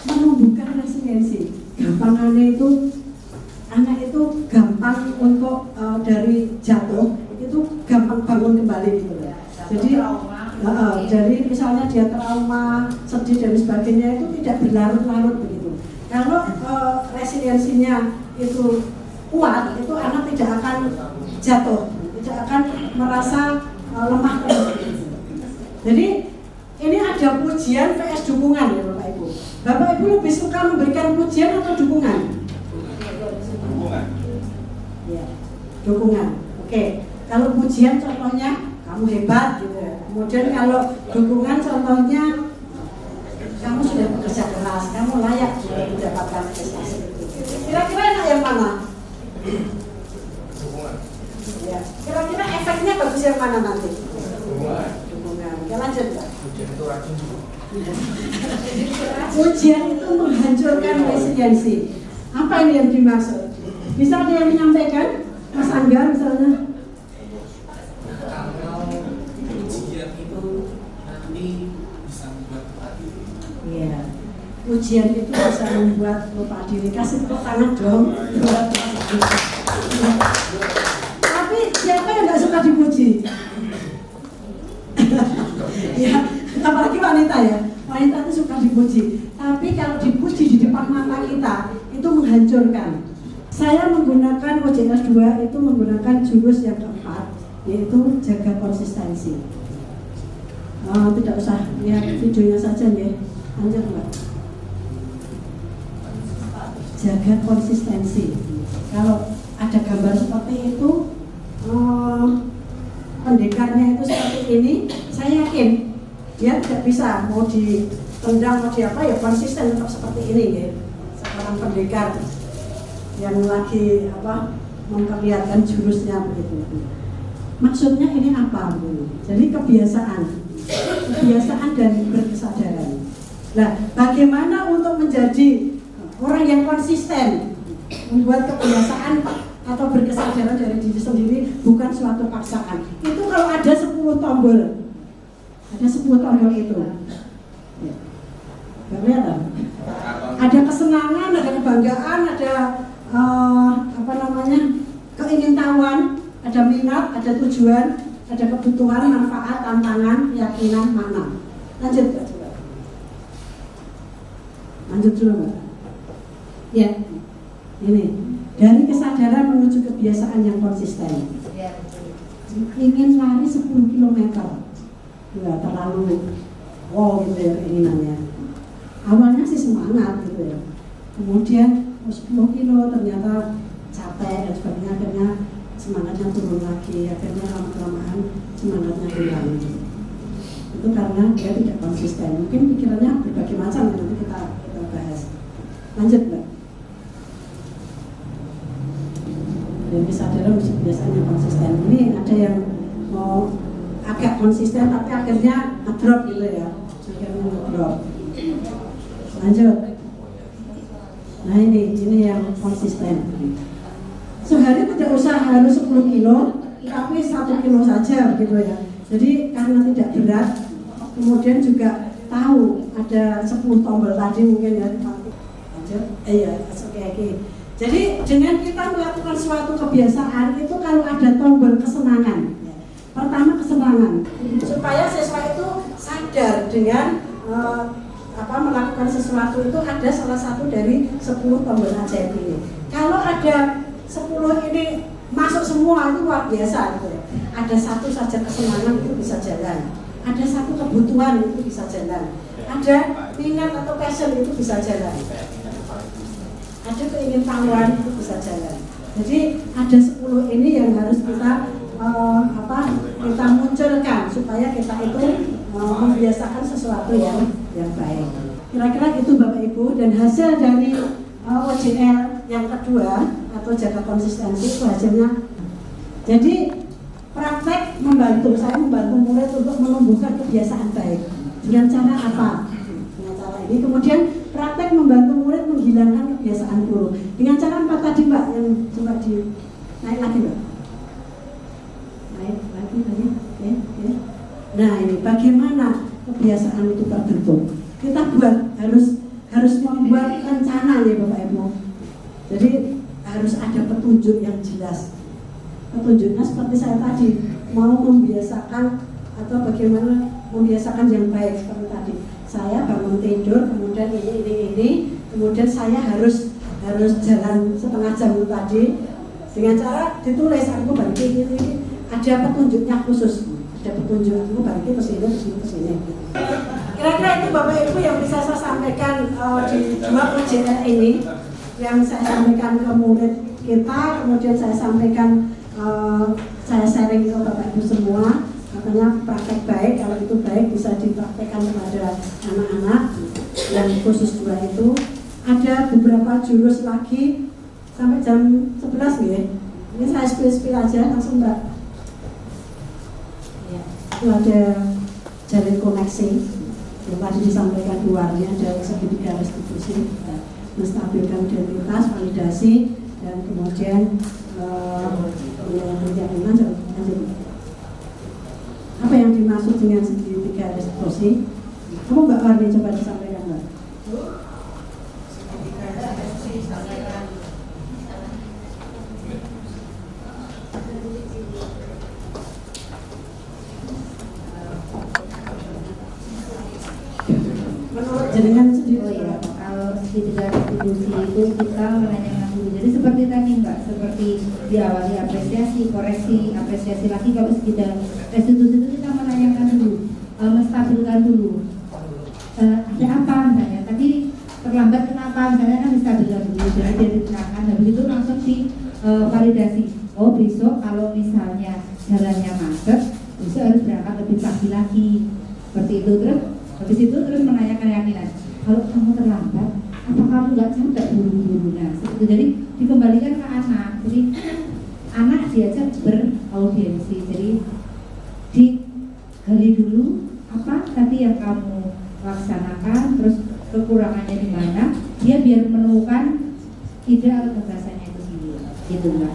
Menumbuhkan resiliensi. Gampangannya itu anak itu gampang untuk dari jatuh itu gampang bangun kembali gitu ya. Jadi misalnya dia trauma, sedih dan sebagainya itu tidak berlarut-larut begitu. Kalau resiliensinya itu kuat, itu anak tidak akan jatuh, tidak akan merasa lemah terus. Jadi ini ada pujian vs dukungan ya Bapak Ibu. Bapak Ibu lebih suka memberikan pujian atau dukungan? Dukungan. Ya, dukungan. Oke. Kalau pujian contohnya kamu hebat gitu ya. Kemudian kalau dukungan contohnya kamu sudah bekerja keras, kamu layak mendapatkan prestasi. Kira-kira enak yang mana? Ya. Kira-kira efeknya bagus yang mana nanti? Dukungan. Ya lanjut Pak. Pujian itu menghancurkan resiliensi. Apa ini yang dimaksud? Bisa ada yang menyampaikan? Mas Anggar misalnya. Pujian itu nanti bisa membuat lupa diri. Iya. Pujian itu bisa membuat lupa diri. Kasih tepuk tangan dong. Tapi siapa yang nggak suka dipuji? Ya, apalagi wanita ya. Wanita itu suka dipuji. Tapi kalau dipuji di depan mata kita itu menghancurkan. Saya menggunakan OJS 2 itu menggunakan jurus yang keempat, yaitu jaga konsistensi. Tidak usah lihat videonya saja ya. Lanjut Mbak. Jaga konsistensi. Kalau ada gambar seperti itu, pendekarnya itu seperti ini, saya yakin dia tidak bisa mau ditendang mau apa ya konsisten tetap seperti ini ya. Seorang pendekar yang lagi memperlihatkan jurusnya begitu. Maksudnya ini apa? Jadi kebiasaan dan berkesadaran. Nah, bagaimana untuk menjadi orang yang konsisten, membuat kebiasaan atau berkesadaran dari diri sendiri bukan suatu paksaan. Itu kalau ada 10 tombol, ada 10 tombol itu. Gak kelihatan? Ada kesenangan, ada kebanggaan, ada keingintahuan, ada minat, ada tujuan, ada kebutuhan, manfaat, tantangan, keyakinan, makna. Lanjut Mbak, coba. Lanjut dulu Mbak. Ya, ini dari kesadaran menuju kebiasaan yang konsisten. Ingin lari 10 km, ya terlalu wow gitu ya keinginannya. Awalnya sih semangat gitu ya. Kemudian 10 kilo ternyata capek dan sebagainya, akhirnya semangatnya turun lagi, akhirnya lama-kelamaan semangatnya hilang. Itu karena dia tidak konsisten. Mungkin pikirannya berbagai macam, nanti kita bahas. Lanjut Mbak. Dan kesadaran kebiasaan yang konsisten. Ini ada yang mau agak konsisten tapi akhirnya ngedrop gitu ya. Akhirnya ngedrop. Lanjut. Nah ini yang konsisten. Sehari tidak usah harus 10 kilo, tapi 1 kilo saja gitu ya. Jadi karena tidak berat, kemudian juga tahu ada 10 tombol tadi mungkin ya. Lanjut. Oke. Jadi dengan kita melakukan suatu kebiasaan itu kalau ada tombol kesenangan. Pertama kesenangan, supaya siswa itu sadar dengan melakukan sesuatu itu ada salah satu dari 10 tombol ajaib ini. Kalau ada 10 ini masuk semua itu luar biasa gitu. Ada satu saja kesenangan itu bisa jalan. Ada satu kebutuhan itu bisa jalan. Ada minat atau passion itu bisa jalan. Ada keingintahuan itu bisa jalan. Jadi ada 10 ini yang harus kita kita munculkan supaya kita itu membiasakan sesuatu yang baik. Kira-kira itu Bapak Ibu, dan hasil dari OJL yang kedua atau jaga konsistensi itu hasilnya. Jadi praktek saya membantu murid untuk menumbuhkan kebiasaan baik. Dengan cara apa? Dengan cara ini. Kemudian praktek membantu murid menghilangkan kebiasaan buruk. Dengan cara apa tadi Mbak? Yang coba naik lagi Mbak. Naik lagi tadi. Oke. Nah ini bagaimana kebiasaan itu terbentuk. Kita harus membuat rencana nih Bapak Ibu. Jadi harus ada petunjuk yang jelas. Petunjuknya seperti saya tadi, mau membiasakan atau bagaimana membiasakan yang baik seperti tadi. Saya bangun tidur, kemudian ini, kemudian saya harus jalan setengah jam tadi dengan cara ditulis aku bagi ini. Ada petunjuknya khusus, ada petunjuk aku bagi ke sini. Kira-kira itu Bapak Ibu yang bisa saya sampaikan di 2 OJL ini, yang saya sampaikan ke murid kita, kemudian saya sampaikan saya sharing ke Bapak Ibu semua. Katanya praktek baik, kalau itu baik bisa dipraktekkan kepada anak-anak. Yang khusus 2 itu ada beberapa jurus lagi sampai jam 11 nih. Ini saya spill aja langsung Mbak. Ya, itu ada jalin koneksi yang tadi disampaikan luarnya, ada segitiga restitusi, menstabilkan identitas, validasi, dan kemudian apa yang dimaksud dengan segitiga restitusi? Kamu Mbak Warni coba disampaikan Mbak. Menurut jenengan sendiri. Oh iya, kalau segitiga restitusi itu kita menanyakan dulu. Jadi seperti tadi Mbak, seperti diawali apresiasi, koreksi, apresiasi lagi. Kalau segitiga restitusi itu kita menanyakan dulu, menstabilkan dulu. Ada apa misalnya? Tadi terlambat kenapa? Misalnya kan distabilkan dulu, jadi dia diterangkan. Habis itu langsung di validasi. Oh besok kalau misalnya jalannya macet, besok harus berangkat lebih pagi lagi. Seperti itu. Terus habis itu terus menanyakan keyakinan. Kalau kamu terlambat, apa kamu nggak capek buru-buru? Nah, seperti jadi dikembalikan ke anak. Jadi anak diajak beraudiensi. Jadi digali dulu apa tadi yang kamu laksanakan, terus kekurangannya di mana, dia biar menemukan ide atau gagasannya itu sendiri. Gitu Mbak.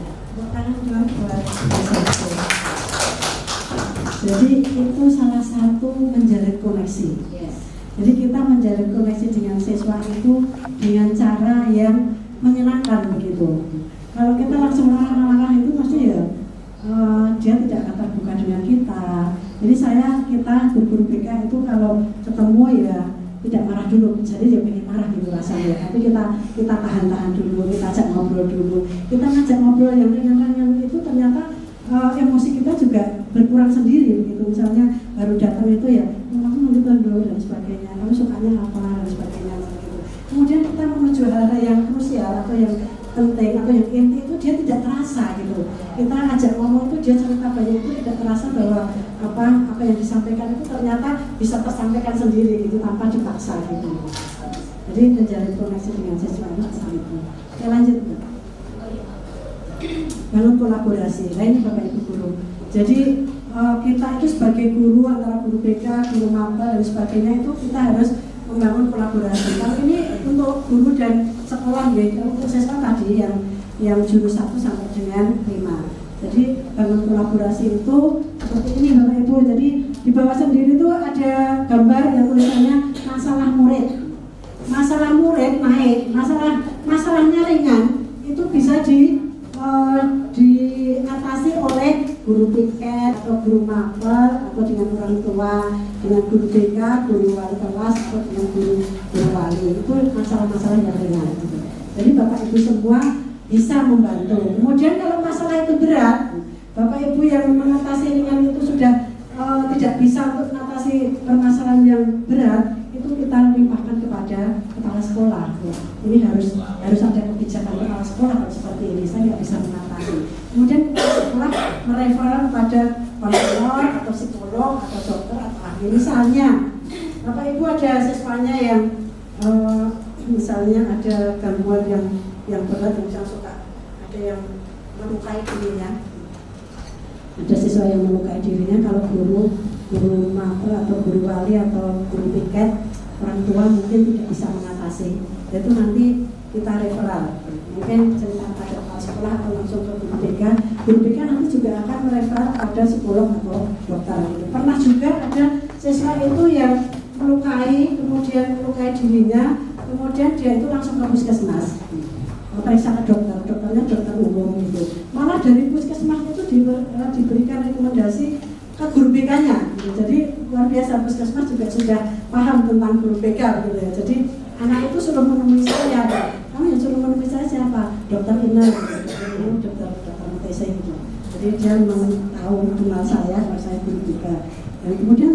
Jadi itu salah satu menjalin koneksi. Yes. Jadi kita menjalin koneksi dengan siswa itu dengan cara yang menyenangkan begitu. Kalau kita langsung marah-marah itu pasti dia tidak akan terbuka dengan kita. Jadi kita guru BK itu kalau ketemu ya tidak marah dulu. Jadi dia pengen marah gitu rasanya. Tapi kita tahan-tahan dulu, kita ajak ngobrol dulu. Kita ngajak ngobrol yang ringan-ringan itu ternyata emosi kita juga berkurang sendiri begitu. Misalnya baru datang itu ya, kamu begitu dulu dan sebagainya, kamu sukanya apa dan sebagainya begitu. Kemudian kita menuju hal-hal yang krusial atau yang penting atau yang inti itu dia tidak terasa gitu. Kita ajak ngomong itu dia cerita banyak itu tidak terasa bahwa apa yang disampaikan itu ternyata bisa tersampaikan sendiri gitu tanpa dipaksa gitu. Jadi menjalin koneksi dengan siswa itu. Oke lanjut. Bangun kolaborasi, lain Bapak Ibu guru. Jadi kita itu sebagai guru antara guru BK, guru maba dan sebagainya itu kita harus membangun kolaborasi. Kalau ini untuk guru dan sekolah ya, untuk siswa tadi yang jurus 1 sampai dengan 5. Jadi bangun kolaborasi itu seperti ini Bapak Ibu. Jadi di bawah sendiri itu ada gambar yang tulisannya masalah murid. Masalah murid naik, masalahnya ringan itu bisa diatasi oleh guru piket atau guru mapel atau dengan orang tua, dengan guru BK, guru wali kelas atau dengan guru wali. Itu masalah-masalah yang ringan gitu. Jadi Bapak Ibu semua bisa membantu. Kemudian kalau masalah itu berat, Bapak Ibu yang mengatasi ringan itu sudah tidak bisa untuk mengatasi permasalahan yang berat, itu kita limpahkan kepada kepala sekolah. Ini harus ada kebijakan kepala sekolah kalau seperti seperti ini, saya nggak bisa mengatasi. Kemudian sekolah merefer pada konselor atau psikolog atau dokter atau ahli. Misalnya Bapak Ibu ada siswanya yang misalnya ada gangguan yang berat, yang suka ada yang melukai dirinya, ada siswa yang melukai dirinya. Kalau guru mapel atau guru wali atau guru piket, orang tua mungkin tidak bisa mengatasi, itu nanti kita referral, mungkin cerita pada kepala sekolah atau langsung ke guru BK nanti juga akan mereferral pada psikolog atau dokter. Pernah juga ada siswa itu yang melukai, kemudian melukai dirinya, kemudian dia itu langsung ke puskesmas, periksa ke dokternya dokter umum gitu. Malah dari puskesmas itu diberikan rekomendasi ke guru BK-nya. Jadi luar biasa, puskesmas juga sudah paham tentang guru BK gitu ya. Jadi anak itu suruh menemui saya, kamu yang suruh menemui saya siapa? Dokter Ina, dokter MTC gitu. Jadi dia memang tahu kenal saya, kalau saya guru BK. Dan kemudian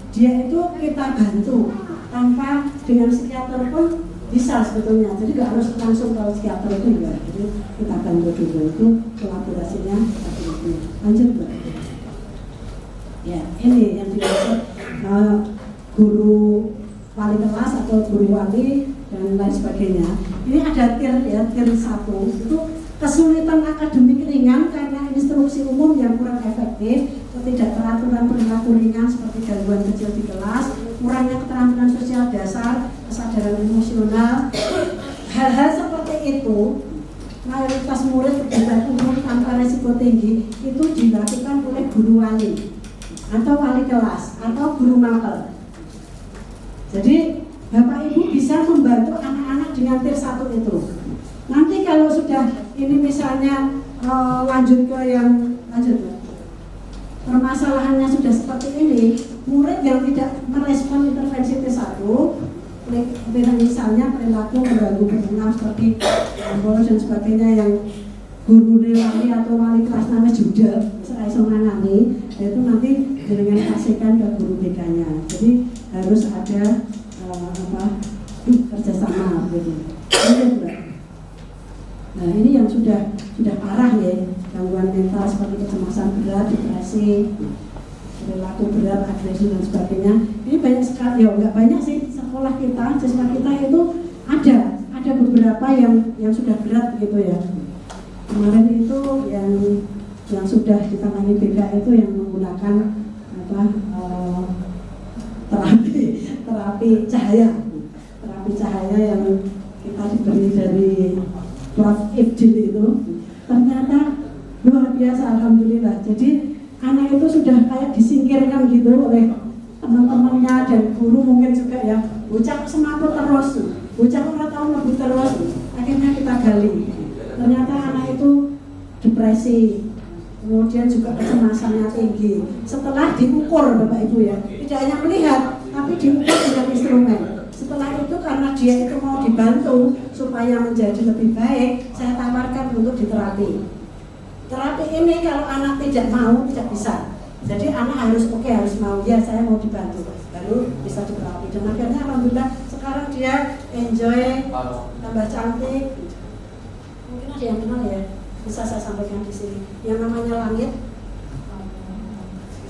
dia itu kita bantu tanpa dengan psikiater pun bisa sebetulnya. Jadi nggak harus langsung ke psikiater itu enggak. Jadi kita bantu dulu, itu kolaborasinya seperti itu. Lanjut Mbak. Ya, ini yang dimaksud guru wali kelas atau guru wali dan lain sebagainya. Ini ada tier 1 itu kesulitan akademik ringan karena instruksi umum yang kurang efektif, ketidakteraturan perilaku ringan seperti gangguan kecil di kelas, kurangnya keterampilan sosial dasar, kesadaran emosional. Hal-hal seperti itu mayoritas murid berbagai umur tanpa resiko tinggi itu dilakukan oleh guru wali atau wali kelas atau guru mapel. Jadi Bapak Ibu bisa membantu anak-anak dengan tier 1 itu. Nanti kalau sudah ini misalnya lanjut ke yang permasalahannya sudah seperti ini, murid yang tidak merespon intervensi tier 1, misalnya perilaku mengganggu pendengar seperti bolos dan sebagainya, yang guru wali atau wali kelas namanya juga saya menangani, itu nanti dengan kasihkan ke guru BK-nya. Jadi harus ada kerjasama gitu. Nah ini yang sudah parah ya, gangguan mental seperti kecemasan berat, depresi, perilaku berat, agresi dan sebagainya. Ini banyak sekali, ya nggak banyak sih, sekolah kita, siswa kita itu ada beberapa yang sudah berat gitu ya. Kemarin itu yang sudah ditangani BK itu yang menggunakan terapi cahaya yang kita diberi dari Prof. Ibdil itu, ternyata luar biasa, alhamdulillah. Jadi anak itu sudah kayak disingkirkan gitu oleh teman-temannya dan guru mungkin juga ya. Bocah semaput terus, bocah nggak tahu ngebut terus. Akhirnya kita gali, ternyata anak itu depresi, kemudian juga kecemasannya tinggi. Setelah diukur Bapak Ibu ya, tidak hanya melihat, tapi diukur dengan instrumen. Setelah itu karena dia itu mau dibantu supaya menjadi lebih baik, saya tawarkan untuk diterapi. Terapi ini kalau anak tidak mau, tidak bisa. Jadi anak harus harus mau, ya saya mau dibantu, baru bisa diterapi. Dan akhirnya alhamdulillah sekarang dia enjoy, tambah cantik. Mungkin ada yang kenal ya, bisa saya sampaikan di sini. Yang namanya Langit,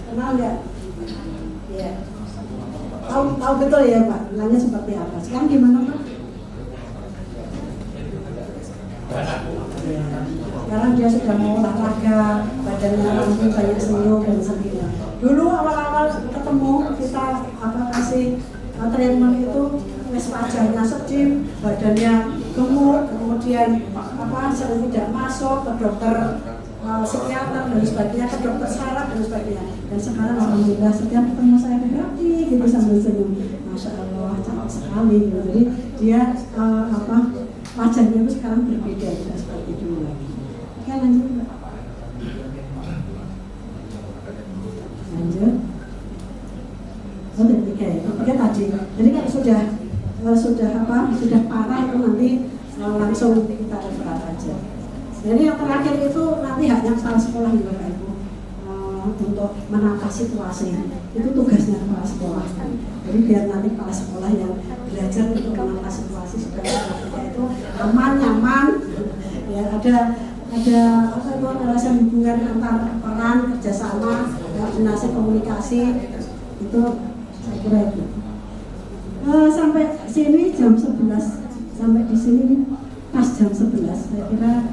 kenal nggak? Ya. Tahu betul ya Pak, bilangnya seperti apa. Sekarang gimana Pak? Sekarang dia sudah mau olahraga, badannya ramping, banyak senyum dan sebagainya. Dulu awal-awal ketemu kita kasih treatment itu, wajahnya sedih, badannya gemuk, kemudian sering tidak masuk ke dokter psikiater dan sebagainya, ke dokter saraf dan sebagainya. Dan sekarang alhamdulillah setiap ketemu saya happy gitu sambil senyum, masya Allah cantik sekali gitu. Jadi dia wajahnya itu sekarang berbeda, tidak seperti dulu lagi. Oke lanjut Mbak. Lanjut. Oh tiga tadi. Jadi kalau sudah parah itu nanti langsung kita referat aja. Jadi yang terakhir itu nanti haknya kepala sekolah juga Bapak Ibu untuk menata situasi. Itu tugasnya kepala sekolah. Jadi biar nanti kepala sekolah yang belajar untuk menata situasi supaya kita itu aman, nyaman, ya ada apa itu relasi hubungan antar peran kerjasama, koordinasi komunikasi itu saya kira itu. Sampai sini jam 11, sampai di sini pas jam 11 saya kira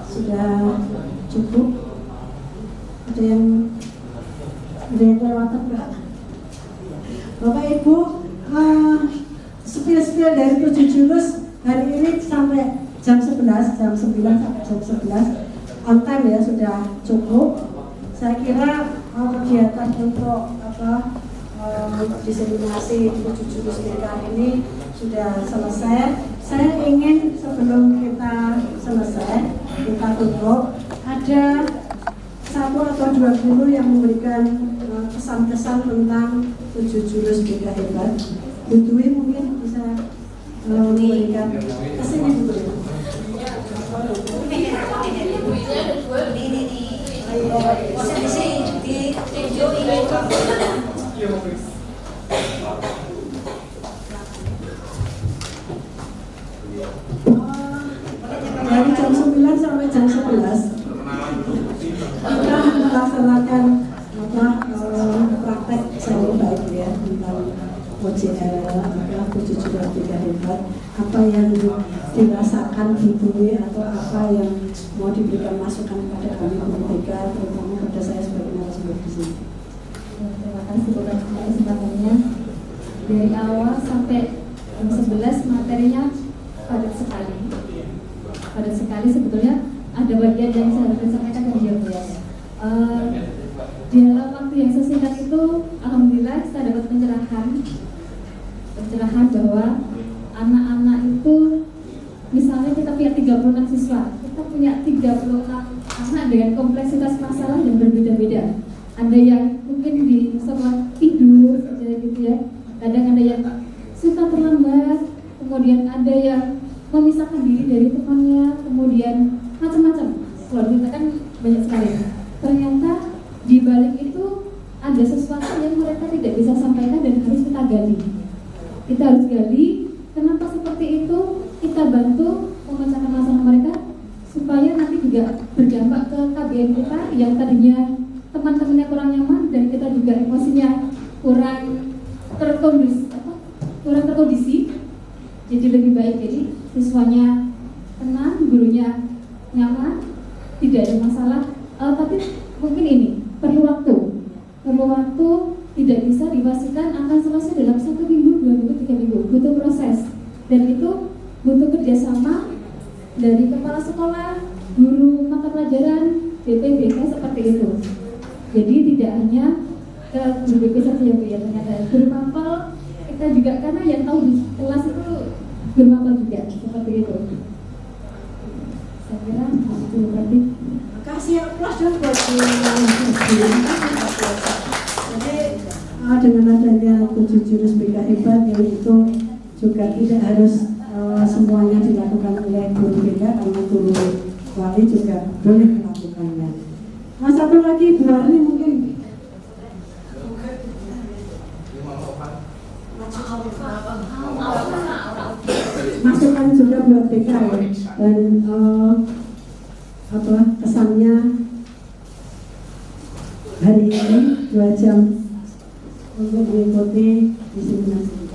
sudah cukup. Ada yang kelewatan enggak? Bapak Ibu, spill dari 7 jurus hari ini sampai jam 11, jam 9 sampai jam 11 on time ya, sudah cukup. Saya kira kegiatan untuk diseminasi 7 jurus BK ini sudah selesai. Saya ingin sebelum kita selesai, kita tutup, ada 1 atau 2 guru yang memberikan kesan-kesan tentang 7 jurus BK hebat. Bu Dwi mungkin bisa memberikan kesini dulu ya. Dari jam 9 sampai jam 11 kita melaksanakan praktek seni baik ya tentang OJL, 7 jurus BK hebat, apa yang dirasakan di bumi atau apa yang mau diberikan masukan kepada kami guru BK, terutama kepada saya sebagai narasumber di sini. Terima kasih buat kesempatannya. Dari awal sampai jam 11 materinya padat sekali. Padat sekali sebetulnya ada bagian yang saya harus sampaikan dan dia di dalam waktu yang sesingkat itu, alhamdulillah saya dapat pencerahan bahwa anak-anak itu, misalnya kita punya 36 siswa, kita punya 36 anak dengan kompleksitas masalah yang berbeda-beda. Ada yang mungkin di sekolah tidur gitu ya, kadang ada yang suka terlambat, kemudian ada yang memisahkan diri dari temannya, kemudian macam-macam. Kalau kita kan banyak sekali. Ternyata di balik itu ada sesuatu yang mereka tidak bisa sampaikan dan harus kita gali. Kita harus gali kenapa seperti itu, kita bantu memecahkan masalah mereka supaya nanti juga berdampak ke KBM kita yang tadinya teman-temannya kurang nyaman dan kita juga emosinya kurang terkondisi, jadi lebih baik. Jadi siswanya tenang, gurunya nyaman, tidak ada masalah. Tapi mungkin ini perlu waktu, tidak bisa dipastikan akan selesai dalam 1 minggu, 2 minggu, 3 minggu, butuh proses dan itu butuh kerjasama dari kepala sekolah, guru mata pelajaran, BPBK seperti itu. Jadi tidak hanya ke guru BP saja ya Bu ya, ternyata guru mapel kita juga, karena yang tahu di kelas itu guru mapel juga seperti itu. Saya kira itu berarti. Kasih aplaus dong buat jadi dengan adanya 7 jurus BK hebat yang itu juga tidak harus semuanya dilakukan oleh guru BK, karena guru wali juga boleh melakukannya. Satu lagi Bu Arni mungkin. Masukan juga buat BK ya, dan kesannya hari ini 2 jam untuk mengikuti diseminasi.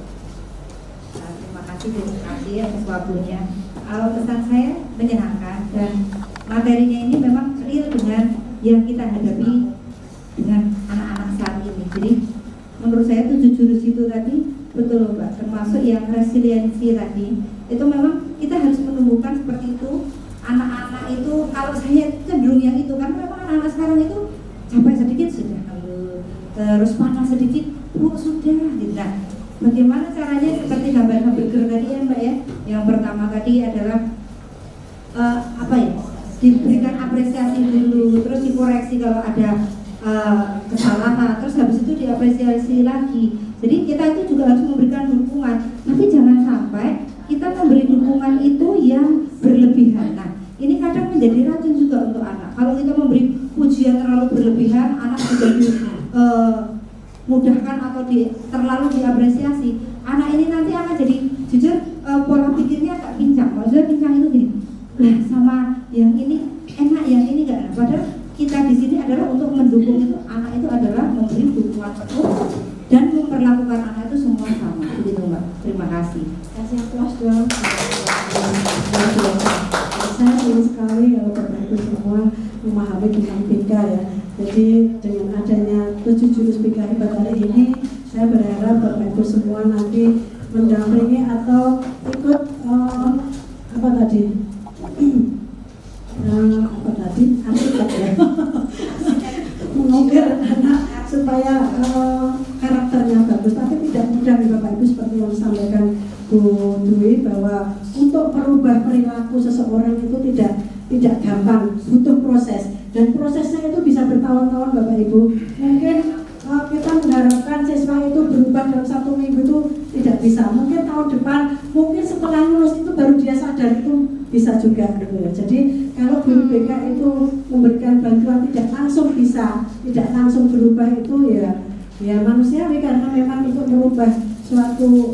Terima kasih atas waktunya. Kalau kesan saya menyenangkan dan materinya ini memang real dengan yang kita hadapi dengan anak-anak saat ini. Jadi menurut saya 7 jurus itu tadi betul Mbak, termasuk yang resiliensi tadi itu memang kita harus menumbuhkan seperti itu. Anak-anak itu, kalau saya cenderung yang itu, karena memang anak-anak sekarang itu capek sedikit sudah terus panas sedikit sudah gitu. Nah, bagaimana caranya seperti gambar hamburger tadi ya Mbak ya, yang pertama tadi adalah diberikan apresiasi dulu, terus dikoreksi kalau ada kesalahan, terus habis itu diapresiasi lagi. Jadi kita itu juga harus memberikan dukungan, tapi jangan sampai kita memberi dukungan itu yang berlebihan. Nah, ini kadang menjadi racun juga untuk anak. Kalau kita memberi pujian terlalu berlebihan, anak juga dimudahkan atau terlalu diapresiasi. Anak ini nanti akan jadi, jujur pola pikirnya agak pincang. Maksudnya pincang itu gini, lah sama yang ini enak, yang ini enggak. Padahal kita di sini adalah untuk mendukung itu, anak itu adalah memberi dukungan penuh dan memperlakukan anak itu semua sama. Begitu Mbak. Terima kasih. Kasih aplaus dong. Saya ingin sekali kalau Bapak Ibu semua memahami tentang BK ya. Jadi dengan adanya 7 jurus BK hebat hari ini, saya berharap Bapak Ibu semua nanti mendampingi atau ikut arsitek ya, mengukir anak supaya karakternya bagus. Tapi tidak mudah Bapak Ibu, seperti yang disampaikan Bu Dwi, bahwa untuk merubah perilaku seseorang itu tidak gampang, butuh proses, dan prosesnya itu bisa bertahun-tahun Bapak Ibu. Mungkin kita mengharapkan siswa itu berubah dalam 1 minggu itu tidak bisa. Mungkin tahun depan, mungkin setelah lulus itu baru dia sadar, itu bisa juga gitu ya. Jadi kalau guru BK itu memberikan bantuan tidak langsung bisa, tidak langsung berubah, itu ya manusiawi, karena memang untuk merubah suatu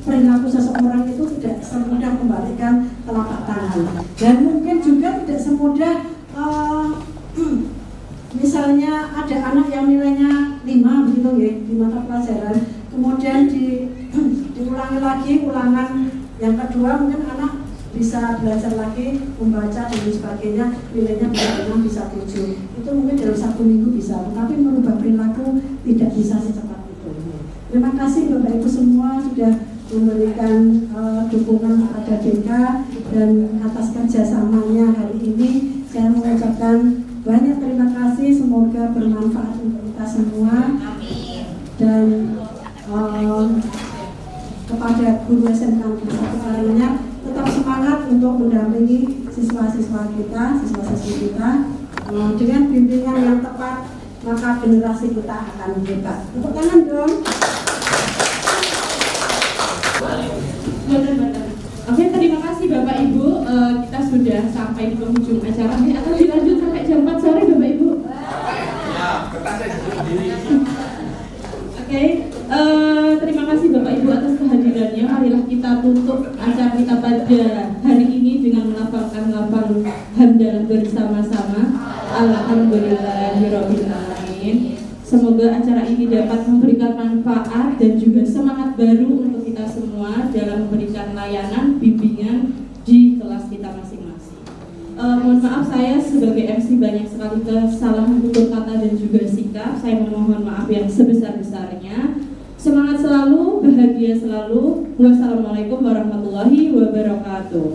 perilaku seseorang itu tidak semudah membalikkan telapak tangan, dan mungkin juga tidak semudah misalnya ada anak yang nilainya 5 begitu ya di mata pelajaran, kemudian diulangi lagi ulangan yang kedua, mungkin anak bisa belajar lagi membaca dan sebagainya, nilainya bisa 6 bisa 7, itu mungkin dalam 1 minggu bisa, tapi merubah perilaku tidak bisa secepat itu. Terima kasih Bapak Ibu semua sudah memberikan dukungan kepada BK, dan atas kerjasamanya hari ini saya mengucapkan banyak terima kasih, semoga bermanfaat untuk kita semua. Dan kepada guru SMK Negeri 1 Karanganyar, tetap semangat untuk mendampingi siswa-siswa kita, siswa-siswi kita dengan bimbingan yang tepat, maka generasi kita akan hebat. Tepuk tangan dong. Benar-benar. Oke, terima kasih Bapak Ibu. Kita sudah sampai di penghujung acara nih, atau dilanjut sampai jam 4 sore Bapak Ibu? Oke, terima kasih Bapak Ibu atas kehadirannya. Marilah kita tutup acara kita pada hari ini dengan melafalkan lafal hamdalah bersama-sama. Alhamdulillahirabbil alamin. Semoga acara ini dapat memberikan manfaat dan juga semangat baru untuk kita semua dalam memberikan layanan bimbingan di kelas kita masing-masing. Mohon maaf, saya sebagai MC banyak sekali kesalahan tutur kata dan juga sikap. Saya memohon maaf yang sebesar-besarnya. Semangat selalu, bahagia selalu. Wassalamualaikum warahmatullahi wabarakatuh.